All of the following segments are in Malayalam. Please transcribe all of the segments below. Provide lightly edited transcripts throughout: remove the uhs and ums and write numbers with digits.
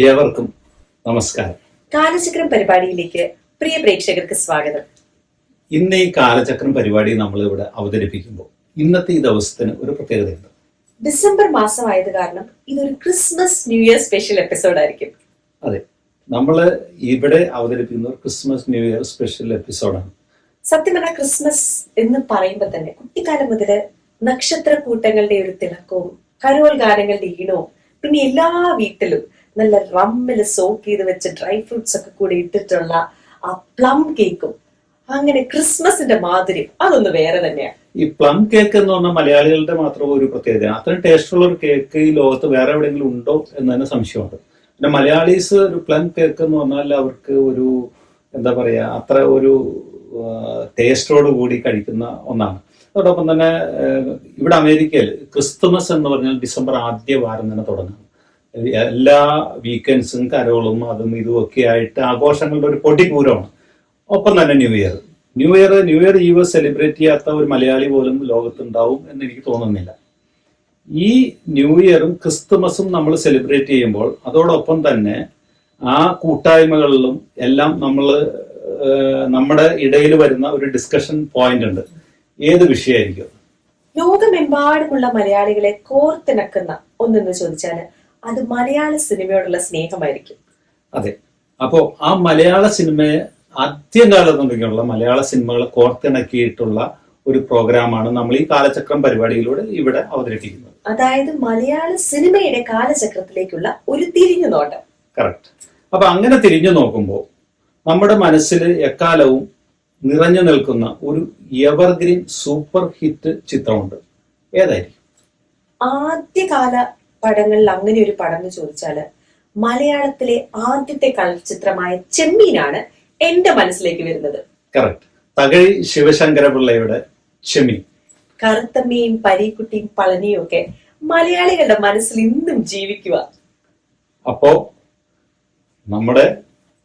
ഏവർക്കും നമസ്കാരം. കാലചക്രം പരിപാടിയിലേക്ക് പ്രിയ പ്രേക്ഷകർക്ക് സ്വാഗതം. ഇന്ന് ഈ കാലചക്രം പരിപാടി നമ്മൾ ഇവിടെ അവതരിപ്പിക്കുമ്പോൾ ഇന്നത്തെ ഈ ദിവസത്തിന് ഒരു പ്രത്യേകതയുണ്ട്. ഡിസംബർ മാസമായത് കാരണം ഇതൊരു Christmas new year special episode ആയിരിക്കും. അതെ, നമ്മൾ ഇവിടെ അവതരിപ്പിക്കുന്ന ഒരു ക്രിസ്മസ് ന്യൂ ഇയർ സ്പെഷ്യൽ എപ്പിസോഡാണ്. സത്യം പറഞ്ഞാൽ ക്രിസ്മസ് എന്ന് പറയുമ്പോൾ തന്നെ കുട്ടിക്കാലം മുതല് നക്ഷത്രക്കൂട്ടങ്ങളുടെ ഒരു തിളക്കവും കരോൾ ഗാനങ്ങളുടെ ഈണവും, പിന്നെ എല്ലാ വീട്ടിലും നല്ല റമ്മില് സോക്ക് ചെയ്ത് വെച്ച് ഡ്രൈ ഫ്രൂട്ട്സ് ഒക്കെ കൂടി ഇട്ടിട്ടുള്ള ആ പ്ലം കേക്കും, അങ്ങനെ ക്രിസ്മസിന്റെ മാധുര്യം അതൊന്ന് വേറെ തന്നെയാണ്. ഈ പ്ലം കേക്ക് എന്ന് പറഞ്ഞാൽ മലയാളികളുടെ മാത്രം ഒരു പ്രത്യേകതയാണ്. അത്രയും ടേസ്റ്റുള്ള ഒരു കേക്ക് ഈ ലോകത്ത് വേറെ എവിടെയെങ്കിലും ഉണ്ടോ എന്ന് തന്നെ സംശയമുണ്ട്. പിന്നെ മലയാളീസ് ഒരു പ്ലം കേക്ക് എന്ന് പറഞ്ഞാൽ അവർക്ക് ഒരു എന്താ പറയാ, അത്ര ഒരു ടേസ്റ്റോട് കൂടി കഴിക്കുന്ന ഒന്നാണ്. അതോടൊപ്പം തന്നെ ഇവിടെ അമേരിക്കയിൽ ക്രിസ്തുമസ് എന്ന് പറഞ്ഞാൽ ഡിസംബർ ആദ്യ വാരം തന്നെ തുടങ്ങും. എല്ലാ വീക്കെൻഡ്സും കരോളും അതും ഇതും ഒക്കെ ആയിട്ട് ആഘോഷങ്ങളുടെ ഒരു പൊടിപൂരമാണ്. ഒപ്പം തന്നെ ന്യൂ ഇയർ ഈവ് സെലിബ്രേറ്റ് ചെയ്യാത്ത ഒരു മലയാളി പോലും ലോകത്തുണ്ടാവും എന്ന് എനിക്ക് തോന്നുന്നില്ല. ഈ ന്യൂ ഇയറും ക്രിസ്തുമസും നമ്മൾ സെലിബ്രേറ്റ് ചെയ്യുമ്പോൾ അതോടൊപ്പം തന്നെ ആ കൂട്ടായ്മകളിലും എല്ലാം നമ്മുടെ ഇടയിൽ വരുന്ന ഒരു ഡിസ്കഷൻ പോയിന്റ് ഉണ്ട്. ഏത് വിഷയമായിരിക്കും? ലോകമെമ്പാടുമുള്ള മലയാളികളെ കോർത്തിണക്കുന്ന ഒന്നെന്ന് ചോദിച്ചാല് അത് മലയാള സിനിമയോടുള്ള സ്നേഹമായിരിക്കും. അതെ, അപ്പോ ആ മലയാള സിനിമയെ ആദ്യകാലം തുടങ്ങിയുള്ള മലയാള സിനിമകളെ കോർത്തിണക്കിയിട്ടുള്ള ഒരു പ്രോഗ്രാമാണ് നമ്മൾ ഈ കാലചക്രം പരിപാടിയിലൂടെ ഇവിടെ അവതരിപ്പിക്കുന്നത്. അതായത് മലയാള സിനിമയുടെ കാലചക്രത്തിലേക്കുള്ള ഒരു തിരിഞ്ഞു നോട്ടം. കറക്റ്റ്. അപ്പൊ അങ്ങനെ തിരിഞ്ഞു നോക്കുമ്പോൾ നമ്മുടെ മനസ്സിൽ എക്കാലവും നിറഞ്ഞു നിൽക്കുന്ന ഒരു എവർഗ്രീൻ സൂപ്പർ ഹിറ്റ് ചിത്രമുണ്ട്. ഏതായിരിക്കും? ആദ്യകാല പടങ്ങളിൽ അങ്ങനെ ഒരു പടം എന്ന് ചോദിച്ചാല് മലയാളത്തിലെ ആദ്യത്തെ കളർ ചിത്രമായ ചെമ്മീനാണ് എന്റെ മനസ്സിലേക്ക് വരുന്നത്. കറക്റ്റ്. തകഴി ശിവശങ്കരപിള്ളയുടെ ചെമ്മീൻ. കറുത്തമ്മയും പരീക്കുട്ടിയും പളനിയും ഒക്കെ മലയാളികളുടെ മനസ്സിൽ ഇന്നും ജീവിക്കുക. അപ്പോ നമ്മുടെ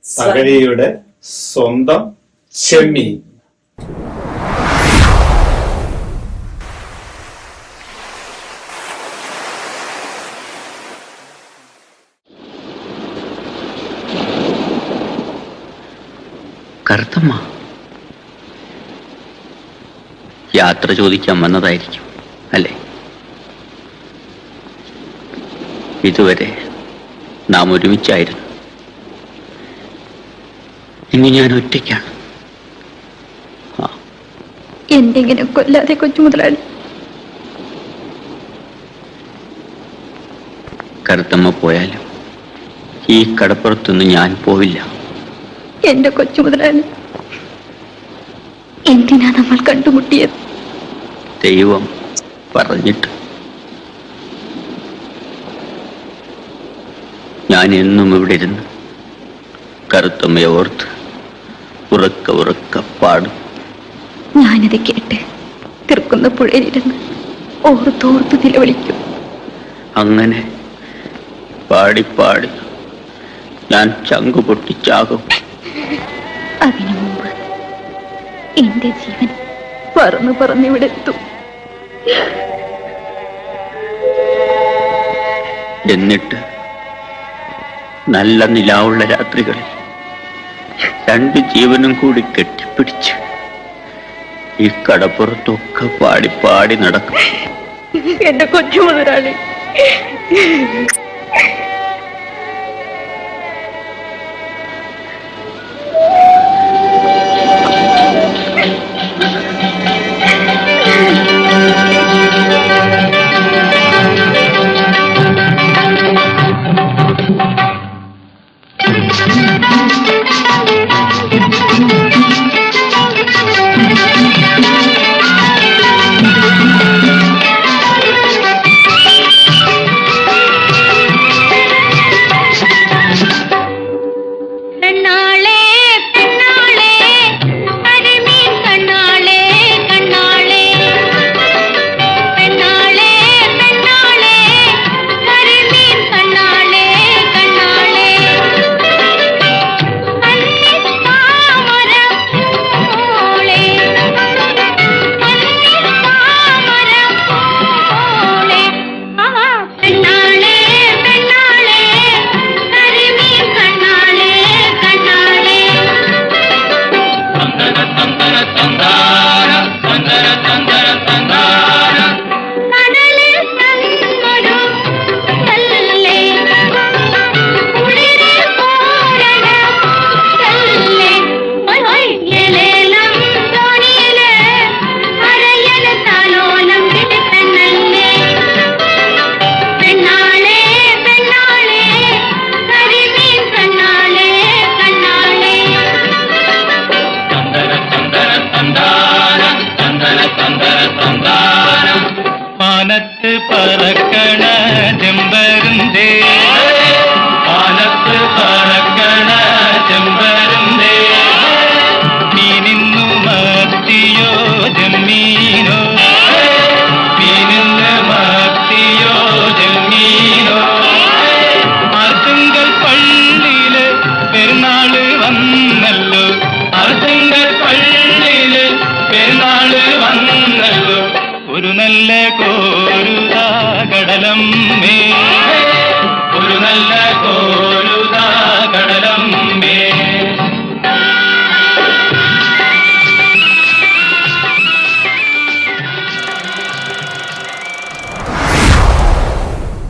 തകഴിയുടെ സ്വന്തം ചെമ്മീൻ. കറുത്തമ്മ യാത്ര ചോദിക്കാൻ വന്നതായിരിക്കും അല്ലേ? ഇതുവരെ നാം ഒരുമിച്ചായിരുന്നു. ഇനി ഞാൻ ഒറ്റയ്ക്കാണ്. എന്തെങ്കിലും കൊല്ലാതെ കൊച്ചു മുതലാളി. കറുത്തമ്മ പോയാലും ഈ കടപ്പുറത്തൊന്നും ഞാൻ പോവില്ല. എന്റെ കൊച്ചു മുതലാളി, എന്തിനാ നമ്മൾ കണ്ടുമുട്ടിയത്? ദൈവം പറഞ്ഞിട്ട്. ഞാൻ എന്നും ഇവിടെ ഇരുന്ന് കറുത്തമ്മയെ ഓർത്ത് ഉറക്ക പാടും. ഞാനത് കേട്ട് തീർക്കുന്ന പുഴയിലിരുന്ന് ഓർത്തോർത്ത് നിലവിളിക്കും. അങ്ങനെ പാടി ഞാൻ ചങ്കു പൊട്ടിച്ചാകും. അതിനു മുമ്പ് എന്റെ ജീവൻ പറന്നിവിടെ എത്തും. എന്നിട്ട് നല്ല നിലാവുള്ള രാത്രികളിൽ രണ്ട് ജീവനും കൂടി കെട്ടിപ്പിടിച്ച് ഈ കടപ്പുറത്തൊക്കെ പാടി നടക്കും. എന്റെ കൊച്ചു മുതലാളി. പറക്കണ ചെമ്പരുന്തേ, കാലത്ത് പറക്കണ ചെമ്പരുന്തേ, നീ നിന്നു മത്തിയോ ജമ്മീനോ, നീ നിന്ന് മത്തിയോ ജമ്മീനോ. ആർത്തിങ്കൽ പള്ളിയില് പെരുന്നാള് വന്നല്ലോ, ആർത്തിങ്കൽ പള്ളിയില് പെരുന്നാള് വന്നല്ലോ. ഒരു നല്ല കോരുതാ കടലമ്മേ, ഒരു നല്ല കോരുതാ കടലമ്മേ.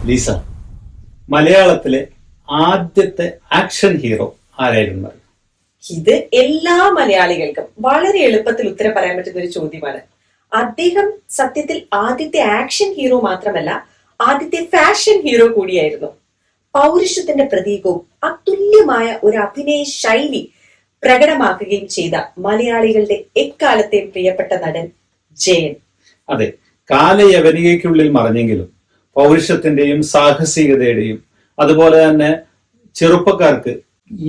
ലീസ, മലയാളത്തിലെ ആദ്യത്തെ ആക്ഷൻ ഹീറോ ആരായിരുന്നു? ഇത് എല്ലാ മലയാളികൾക്കും വളരെ എളുപ്പത്തിൽ ഉത്തരം പറയാൻ പറ്റുന്ന ഒരു ചോദ്യമാണ്. അദ്ദേഹം സത്യത്തിൽ ആദ്യത്തെ ആക്ഷൻ ഹീറോ മാത്രമല്ല, ആദ്യത്തെ ഫാഷൻ ഹീറോ കൂടിയായിരുന്നു. പൗരുഷത്തിന്റെ പ്രതീകവും അതുല്യമായ ഒരു അഭിനയ ശൈലി പ്രകടമാക്കുകയും ചെയ്ത മലയാളികളുടെ എക്കാലത്തെയും പ്രിയപ്പെട്ട നടൻ ജയൻ. അതെ, കാലയവനികയ്ക്കുള്ളിൽ മറഞ്ഞെങ്കിലും പൗരുഷത്തിന്റെയും സാഹസികതയുടെയും അതുപോലെ തന്നെ ചെറുപ്പക്കാർക്ക്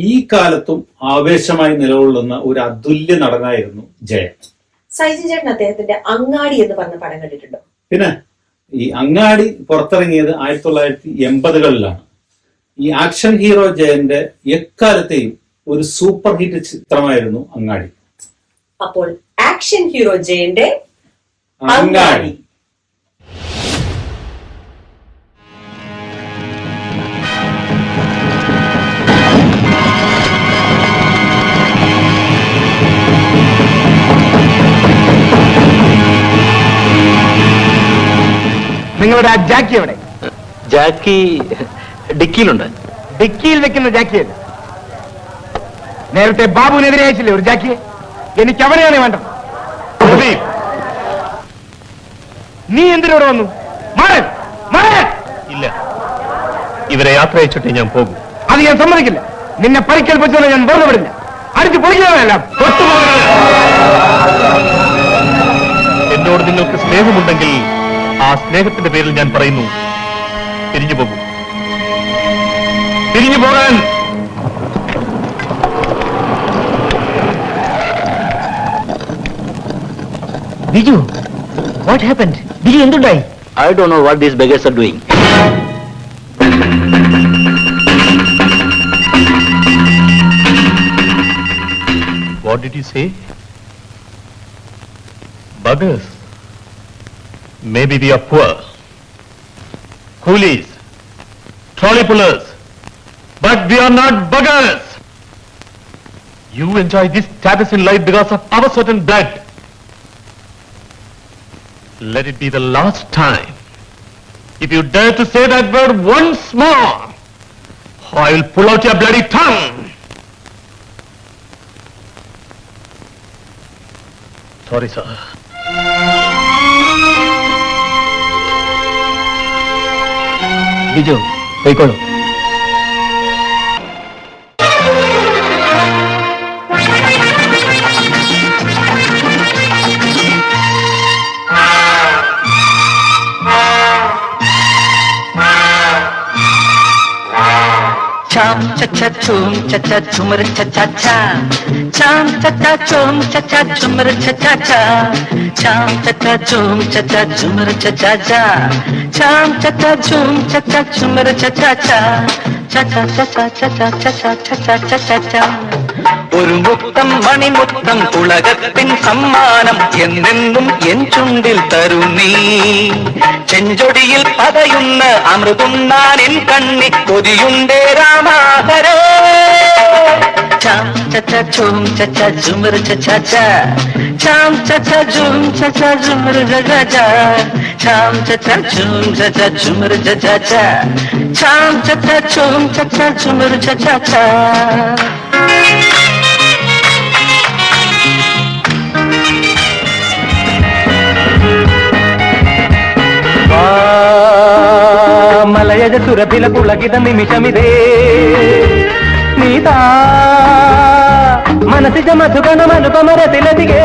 ഈ കാലത്തും ആവേശമായി നിലകൊള്ളുന്ന ഒരു അതുല്യ നടനായിരുന്നു ജയൻ. സൈജൻ ചേട്ടൻ അദ്ദേഹത്തിന്റെ അങ്ങാടി എന്ന് പറഞ്ഞ പടം കണ്ടിട്ടുണ്ടോ? പിന്നെ ഈ അങ്ങാടി പുറത്തിറങ്ങിയത് 1980-കളിലാണ്. ഈ ആക്ഷൻ ഹീറോ ജയന്റെ എക്കാലത്തെയും ഒരു സൂപ്പർ ഹിറ്റ് ചിത്രമായിരുന്നു അങ്ങാടി. അപ്പോൾ ആക്ഷൻ ഹീറോ ജയന്റെ അങ്ങാടി. നിങ്ങളുടെ ആ ജാക്കി എവിടെ? ജാക്കി ഡിക്കിയിലുണ്ട്. ഡിക്കിയിൽ വെക്കുന്ന ജാക്കിയല്ല. നേരത്തെ ബാബുവിനെതിരെ അയച്ചില്ലേ ഒരു ജാക്കിയെ? എനിക്ക് അവനെയാണ് വേണ്ടത്. നീ എന്തിനോട് വന്നു? മാറൻ മാറൻ. ഇല്ല, ഇവരെ യാത്ര അയച്ചിട്ടേ ഞാൻ പോകും. അത് ഞാൻ സമ്മതിക്കില്ല. നിന്നെ പരിക്കേൽപ്പിച്ചോളെ ഞാൻ വെറുതെ വിടില്ല. അടിച്ചു പൊളിക്കുന്നവരല്ല, എന്നോട് നിങ്ങൾക്ക് സ്നേഹമുണ്ടെങ്കിൽ ആ സ്നേഹത്തിന്റെ പേരിൽ ഞാൻ പറയുന്നു, തിരിഞ്ഞു പോകൂ. തിരിഞ്ഞു പോകാൻ. Biju, what happened? ബിജു, എന്തുണ്ടായി? I don't know what these beggars are doing. What did you say? Buggers. Maybe we are poor. Coolies. Trolley pullers. But we are not buggers. You enjoy this status in life because of our certain blood. Let it be the last time. If you dare to say that word once more, I will pull out your bloody tongue. Sorry, sir. Biju, പോയിക്കോളൂ. Cham cha cha chum cha cha chumar cha cha cha. Cham cha cha chum cha cha chumar cha cha cha. Cham cha cha chum cha cha chumar cha cha cha. Cham cha cha chum cha cha chumar cha cha cha. Cha cha cha cha cha cha cha cha cha cha cha cha. ഒരു മുത്തം മണിമുത്തം ഉലകത്തിൻ സമ്മാനം എന്നെന്നും എൻ ചുണ്ടിൽ തരും നീ. ചെഞ്ചൊടിയിൽ പതയുന്ന അമൃതുണ്ണാൻ എൻ കണ്ണി കൊതിയുണ്ടേ രാമാഹരേ. ചാം ചച്ച ചൂം ചച്ച ജുമർ ചച്ച ച. ചാം ചച്ച ജൂം ചച്ച ജുമർ ജജ ജ. ചാം ചച്ച ജൂം ചച്ച ജുമർ ജജ ജ. ചാം ചച്ച ചൂം ചച്ച ജുമർ ജജ ജ. ಮಲಯದ ಸುರಭಿಲ ಪುಳಗಿದ ನಿಮಿಷಮಿದೆ ನೀತಾ ಮನಸಿಜ ಮಧುಗಣ ಮನುಪಮರ ತಿಲದಿಗೆ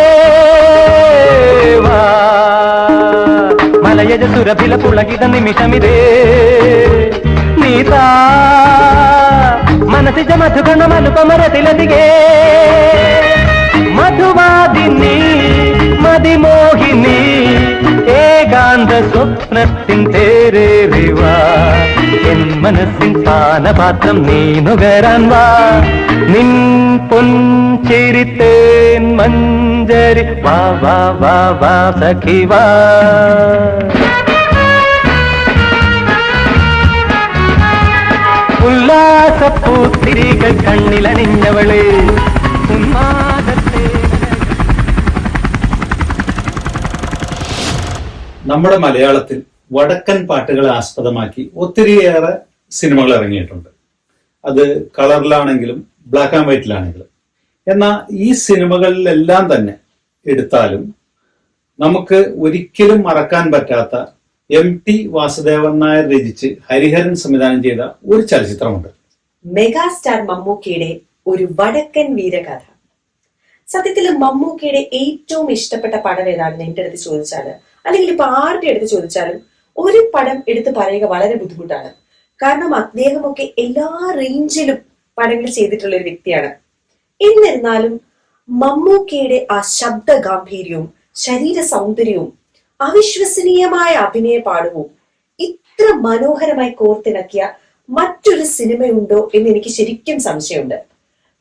മലയജ സുരഭില പുളകിത നിമിഷമിതേ നീതാ മനസിജ മധുഗണ മനുപമരതിലതികേ മധുവാദിനി മതിമോഹിനി ഏകാന്ത സ്വപ്നത്തിൻ തേരേറിവാ എൻ മനസ്സിൻ പാനപാത്രം നീ നുകരാൻ വാ നിൻ പൊൻചിരിത്തേൻ മഞ്ചരി വാ വാ വാ വാ സഖി വാ ഉല്ലാസപ്പൂത്തിരികൾ കണ്ണിലണിഞ്ഞവളെ ഉന്മാദത്തെ നമ്മുടെ മലയാളത്തിൽ വടക്കൻ പാട്ടുകളെ ആസ്പദമാക്കി ഒത്തിരിയേറെ സിനിമകൾ ഇറങ്ങിയിട്ടുണ്ട്. അത് കളറിലാണെങ്കിലും ബ്ലാക്ക് ആൻഡ് വൈറ്റിലാണെങ്കിലും. എന്നാൽ ഈ സിനിമകളിലെല്ലാം തന്നെ എടുത്താലും നമുക്ക് ഒരിക്കലും മറക്കാൻ പറ്റാത്ത MT വാസുദേവൻ നായർ രചിച്ച് ഹരിഹരൻ സംവിധാനം ചെയ്ത ഒരു ചലച്ചിത്രമുണ്ട്. മെഗാസ്റ്റാർ മമ്മൂക്കയുടെ ഒരു വടക്കൻ വീരകഥ. സത്യത്തിൽ മമ്മൂക്കയുടെ ഏറ്റവും ഇഷ്ടപ്പെട്ട പടം ഏതാണെന്ന് എന്റെ അടുത്ത് ചോദിച്ചാല്, അല്ലെങ്കിൽ ഇപ്പൊ ആരുടെ അടുത്ത് ചോദിച്ചാലും ഒരു പടം എടുത്ത് പറയുക വളരെ ബുദ്ധിമുട്ടാണ്. കാരണം അദ്ദേഹമൊക്കെ എല്ലാ റേഞ്ചിലും പടങ്ങൾ ചെയ്തിട്ടുള്ള ഒരു വ്യക്തിയാണ്. എന്നിരുന്നാലും മമ്മൂക്കയുടെ ആ ശബ്ദ ഗാംഭീര്യവും ശരീര സൗന്ദര്യവും അവിശ്വസനീയമായ അഭിനയ പാഠവും ഇത്ര മനോഹരമായി കോർത്തിണക്കിയ മറ്റൊരു സിനിമയുണ്ടോ എന്ന് എനിക്ക് ശരിക്കും സംശയമുണ്ട്.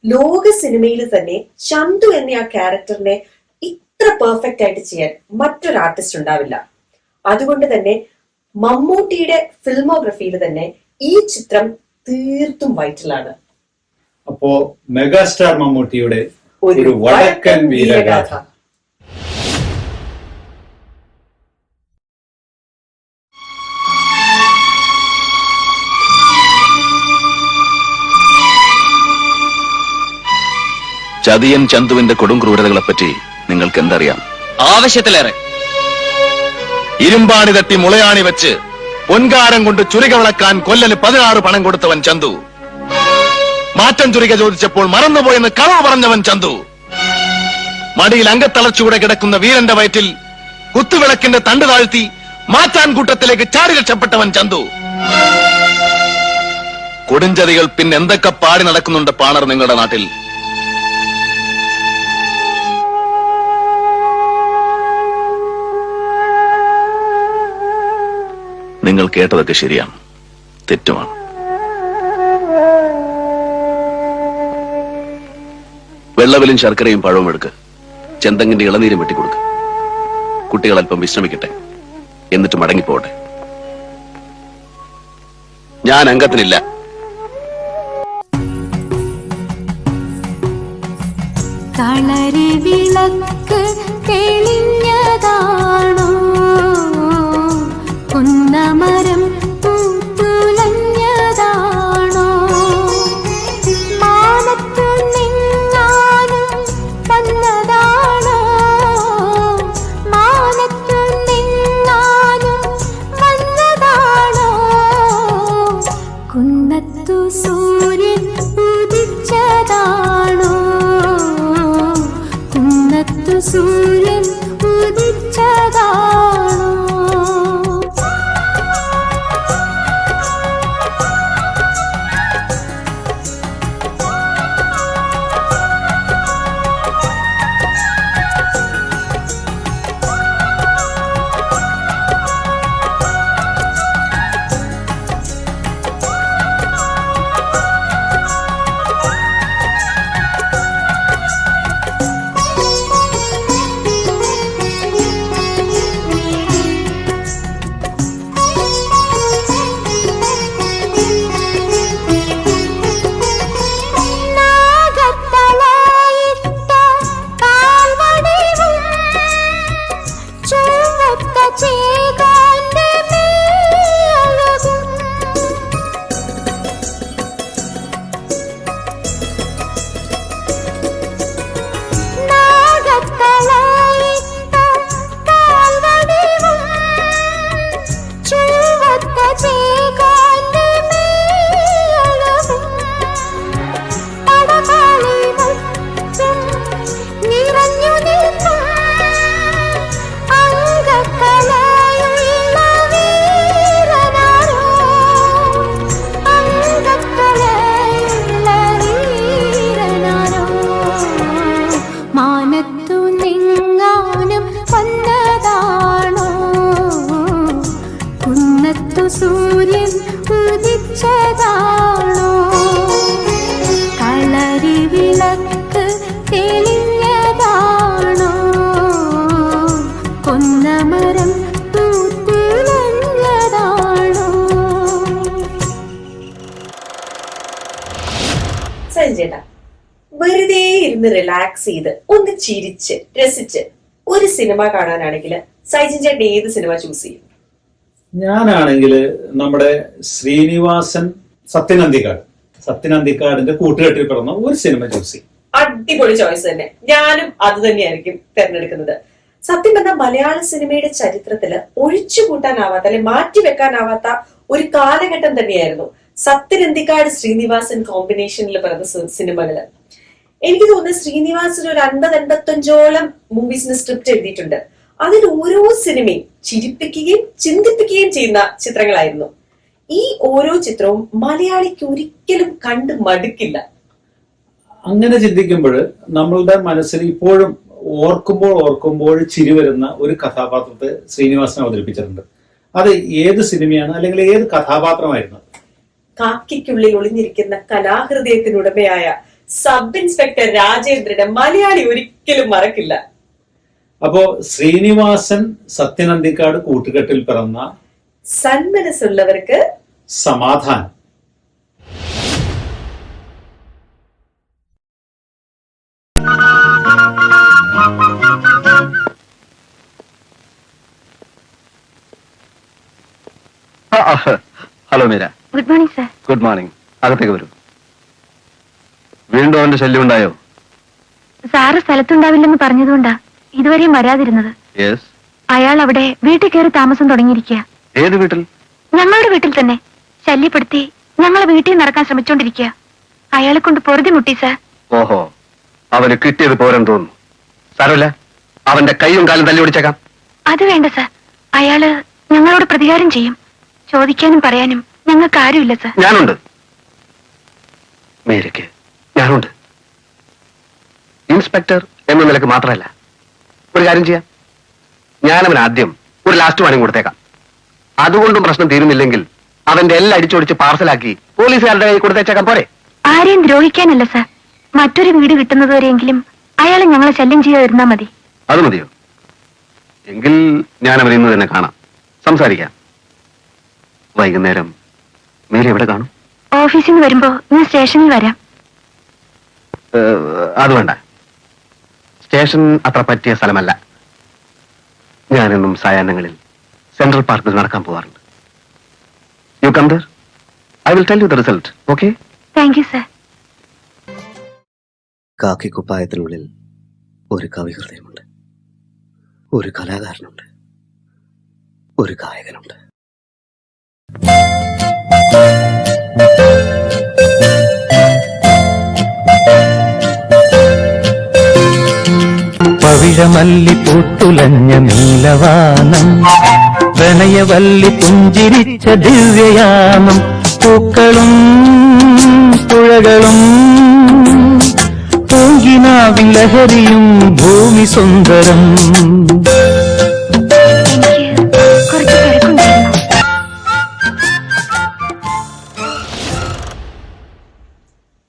ലോക സിനിമയിൽ തന്നെ ചന്തു എന്ന ആ ക്യാരക്ടറിനെ ഇത്ര പെർഫെക്റ്റ് ആയിട്ട് ചെയ്യാൻ മറ്റൊരു ആർട്ടിസ്റ്റ് ഉണ്ടാവില്ല. അതുകൊണ്ട് തന്നെ മമ്മൂട്ടിയുടെ ഫിൽമോഗ്രഫിയിൽ തന്നെ ഈ ചിത്രം തീർത്തും വൈറ്റലാണ്. അപ്പോ മെഗാസ്റ്റാർ മമ്മൂട്ടിയുടെ ഒരു വടക്കൻ വീരഗാഥ. ചതിയൻ ചന്തുവിന്റെ കൊടും ക്രൂരതകളെപ്പറ്റി നിങ്ങൾക്ക് എന്തറിയാം? ആവശ്യത്തിലേറെ. ഇരുമ്പാണി തട്ടി മുളയാണി വെച്ച് പൊൻകാരം കൊണ്ട് ചുരിക വിളക്കാൻ കൊല്ലന് 16 പണം കൊടുത്തവൻ ചന്തു. മാറ്റം ചുരിക ചോദിച്ചപ്പോൾ മറന്നുപോയെന്ന് കളവ് പറഞ്ഞവൻ ചന്തു. മടിയിൽ അങ്കത്തളർച്ചൂടെ കിടക്കുന്ന വീരന്റെ വയറ്റിൽ കുത്തുവിളക്കിന്റെ തണ്ട് താഴ്ത്തി മാറ്റാൻ കൂട്ടത്തിലേക്ക് ചാടി രക്ഷപ്പെട്ടവൻ ചന്തു. കൊടുംചതികൾ പിന്നെന്തൊക്കെ പാടി നടക്കുന്നുണ്ട് പാണർ നിങ്ങളുടെ നാട്ടിൽ? നിങ്ങൾ കേട്ടതൊക്കെ ശരിയാണ്, തെറ്റുമാണ്. വെള്ളവിലും ശർക്കരയും പഴവും എടുക്ക്, ചെന്തങ്ങിന്റെ ഇളനീരും വെട്ടിക്കൊടുക്ക്. കുട്ടികൾ അല്പം വിശ്രമിക്കട്ടെ, എന്നിട്ട് മടങ്ങിപ്പോട്ടെ. ഞാൻ അംഗത്തിനില്ല. കളരി വിളക്ക് തെളിഞ്ഞതാണോ, കുന്നമരം പൂത്തുലഞ്ഞതാണോ, മാനത്തു നിന്നാലും വന്നതാണോ, മാനത്തു നിന്നാലും വന്നതാണോ, കുന്നത്തു സൂര്യൻ ഉദിച്ചതാണോ, കുന്നത്തു സൂര്യൻ ഉദിച്ചതാണോ. വെറുതെ ഇരുന്ന് റിലാക്സ് ചെയ്ത് ഒന്ന് ചിരിച്ച് രസിച്ച് ഒരു സിനിമ കാണാനാണെങ്കിൽ സൈജൻ ചേട്ടൻ ഏത് സിനിമ ചൂസ് ചെയ്യും? ഞാനാണെങ്കിൽ നമ്മുടെ ശ്രീനിവാസൻ സത്യനന്ദിക്കാടിന്റെ കൂട്ടുകെട്ടിൽ പിറന്ന ഒരു സിനിമ ചൂസ് ചെയ്യും. അടിപൊളി ചോയ്സ് തന്നെ. ഞാനും അത് തന്നെയായിരിക്കും തിരഞ്ഞെടുക്കുന്നത്. സത്യം പറഞ്ഞാൽ മലയാള സിനിമയുടെ ചരിത്രത്തില് ഒഴിച്ചുകൂട്ടാനാവാത്ത അല്ലെ മാറ്റിവെക്കാനാവാത്ത ഒരു കാലഘട്ടം തന്നെയായിരുന്നു സത്യനന്ദിക്കാട് ശ്രീനിവാസൻ കോമ്പിനേഷനിൽ പിറന്ന സിനിമകള്. എനിക്ക് തോന്നുന്നത് ശ്രീനിവാസൻ ഒരു 50-55ഓളം മൂവീസിന് സ്ക്രിപ്റ്റ് എഴുതിയിട്ടുണ്ട്. അതിൽ ഓരോ സിനിമയും ചിരിപ്പിക്കുകയും ചിന്തിപ്പിക്കുകയും ചെയ്യുന്ന ചിത്രങ്ങളായിരുന്നു. ഈ ഓരോ ചിത്രവും മലയാളിക്ക് ഒരിക്കലും കണ്ട് മടുക്കില്ല. അങ്ങനെ ചിന്തിക്കുമ്പോൾ നമ്മളുടെ മനസ്സിൽ ഇപ്പോഴും ഓർക്കുമ്പോൾ ചിരി വരുന്ന ഒരു കഥാപാത്രത്തെ ശ്രീനിവാസൻ അവതരിപ്പിച്ചിട്ടുണ്ട്. അത് ഏത് സിനിമയാണ്, അല്ലെങ്കിൽ ഏത് കഥാപാത്രമായിരുന്നു? കാക്കിക്കുള്ളിൽ ഒളിഞ്ഞിരിക്കുന്ന കലാഹൃദയത്തിനുടമയായ സബ് ഇൻസ്പെക്ടർ രാജേന്ദ്രനെ മലയാളി ഒരിക്കലും മറക്കില്ല. അപ്പോ ശ്രീനിവാസൻ സത്യനന്ദിക്കാട് കൂട്ടുകെട്ടിൽ പിറന്ന സന്മനസ്സുള്ളവർക്ക് സമാധാനം. Hello Meera. Good morning sir. Good morning. അകത്തേക്ക് വരൂ. വീണ്ടും അവന്റെ ശല്യം ഉണ്ടായോ? സാറ് സ്ഥലത്തുണ്ടാവില്ലെന്ന് പറഞ്ഞതുകൊണ്ടാ ഇതുവരെയും വരാതിരുന്നത്. യെസ്. അയാൾ അവിടെ വീട്ടിൽ കയറി താമസം തുടങ്ങിയിരിക്കുക. ഏത് വീട്ടിൽ? ഞങ്ങളുടെ വീട്ടിൽ തന്നെ. ശല്യപ്പെടുത്തി ഞങ്ങളെ വീട്ടിൽ നടക്കാൻ ശ്രമിച്ചോണ്ടിരിക്കുക. അയാളെ കൊണ്ട് പൊറുതി മുട്ടി സാർ. ഓഹോ, അവന് കിട്ടിയത് പോരെന്ന് തോന്നുന്നു. സാരമില്ല, അവന്റെ കൈയും കാലും തല്ലി ഓടിച്ചേക്കാം. അത് വേണ്ട സാർ. അയാള് ഞങ്ങളോട് പ്രതികാരം ചെയ്യും. ചോദിക്കാനും പറയാനും ഞങ്ങൾക്ക് ആരുമില്ല സാർ. ഞാനുണ്ട് മേരിക്ക്, ഞാനുണ്ട്. ഇൻസ്പെക്ടർ എന്ന നിലക്ക് മാത്രമല്ല, ഒരു കാര്യം ചെയ്യാം, ഞാനവൻ ആദ്യം ഒരു ലാസ്റ്റ് വാണിംഗ് കൊടുത്തേക്കാം. അതുകൊണ്ടും പ്രശ്നം തീരുന്നില്ലെങ്കിൽ അവന്റെ എല്ലാം അടിച്ചോടിച്ച് പാർസലാക്കി പോലീസുകാരുടെ കൈ കൊടുത്തേച്ചേക്കാൻ പോരെ? ആരെയും ദ്രോഹിക്കാനല്ല സാർ. മറ്റൊരു വീട് കിട്ടുന്നതുവരെയെങ്കിലും അയാളെ ഞങ്ങളെ ശല്യം ചെയ്യാതിരുന്നാ മതി. അത് മതിയോ? എങ്കിൽ ഞാൻ അവരെ ഇന്ന് തന്നെ കാണാം, സംസാരിക്കാം. വൈകുന്നേരം മേരി എവിടെ കാണും? ഓഫീസിൽ നിന്ന് വരുമ്പോ ഞാൻ സ്റ്റേഷനിൽ വരാം. അത് വേണ്ട, സ്റ്റേഷൻ അത്ര പറ്റിയ സ്ഥലമല്ല. ഞാനെന്നും സായാഹ്നങ്ങളിൽ സെൻട്രൽ പാർക്കിൽ നടക്കാൻ പോവാറുണ്ട്. You come there, I will tell you the result. Okay? Thank you sir. കാക്കിക്കുപ്പായത്തിനുള്ളിൽ ഒരു കവിഹൃദയമുണ്ട്, ഒരു കലാകാരനുണ്ട്, ഒരു ഗായകനുണ്ട്. പവിഴമല്ലി പൂത്തുലഞ്ഞ നീലവാനം, പ്രണയവല്ലി പുഞ്ചിരിച്ച ദിവ്യയാമം, പൂക്കളും പുഴകളും പൂങ്കിനാവിൻ ലഹരിയും ഭൂമി സുന്ദരം. എനിക്ക് കുറച്ച് തിരക്കുണ്ടായിരുന്നു.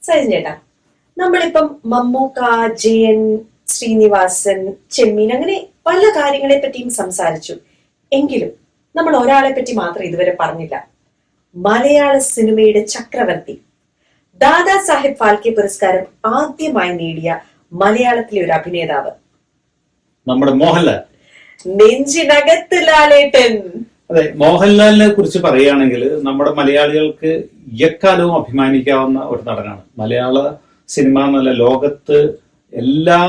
സൈജൻ ചേട്ടാ, നമ്മളിപ്പം മമ്മൂക്ക, ജയൻ, ശ്രീനിവാസൻ, ചെമ്മീൻ അങ്ങനെ പല കാര്യങ്ങളെ പറ്റിയും സംസാരിച്ചു. എങ്കിലും നമ്മൾ ഒരാളെ പറ്റി മാത്രം ഇതുവരെ പറഞ്ഞില്ല. മലയാള സിനിമയുടെ ചക്രവർത്തി, ദാദാ സാഹിബ് ഫാൽക്കെ പുരസ്കാരം ആദ്യമായി നേടിയ മലയാളത്തിലെ ഒരു അഭിനേതാവ്, നമ്മുടെ മോഹൻലാൽ. നെഞ്ചിനകത്ത് ലാലേട്ടൻ. അതെ, മോഹൻലാലിനെ കുറിച്ച് പറയുകയാണെങ്കിൽ നമ്മുടെ മലയാളികൾക്ക് എക്കാലവും അഭിമാനിക്കാവുന്ന ഒരു നടനാണ്. മലയാള സിനിമ എന്നല്ല, ലോകത്ത് എല്ലാ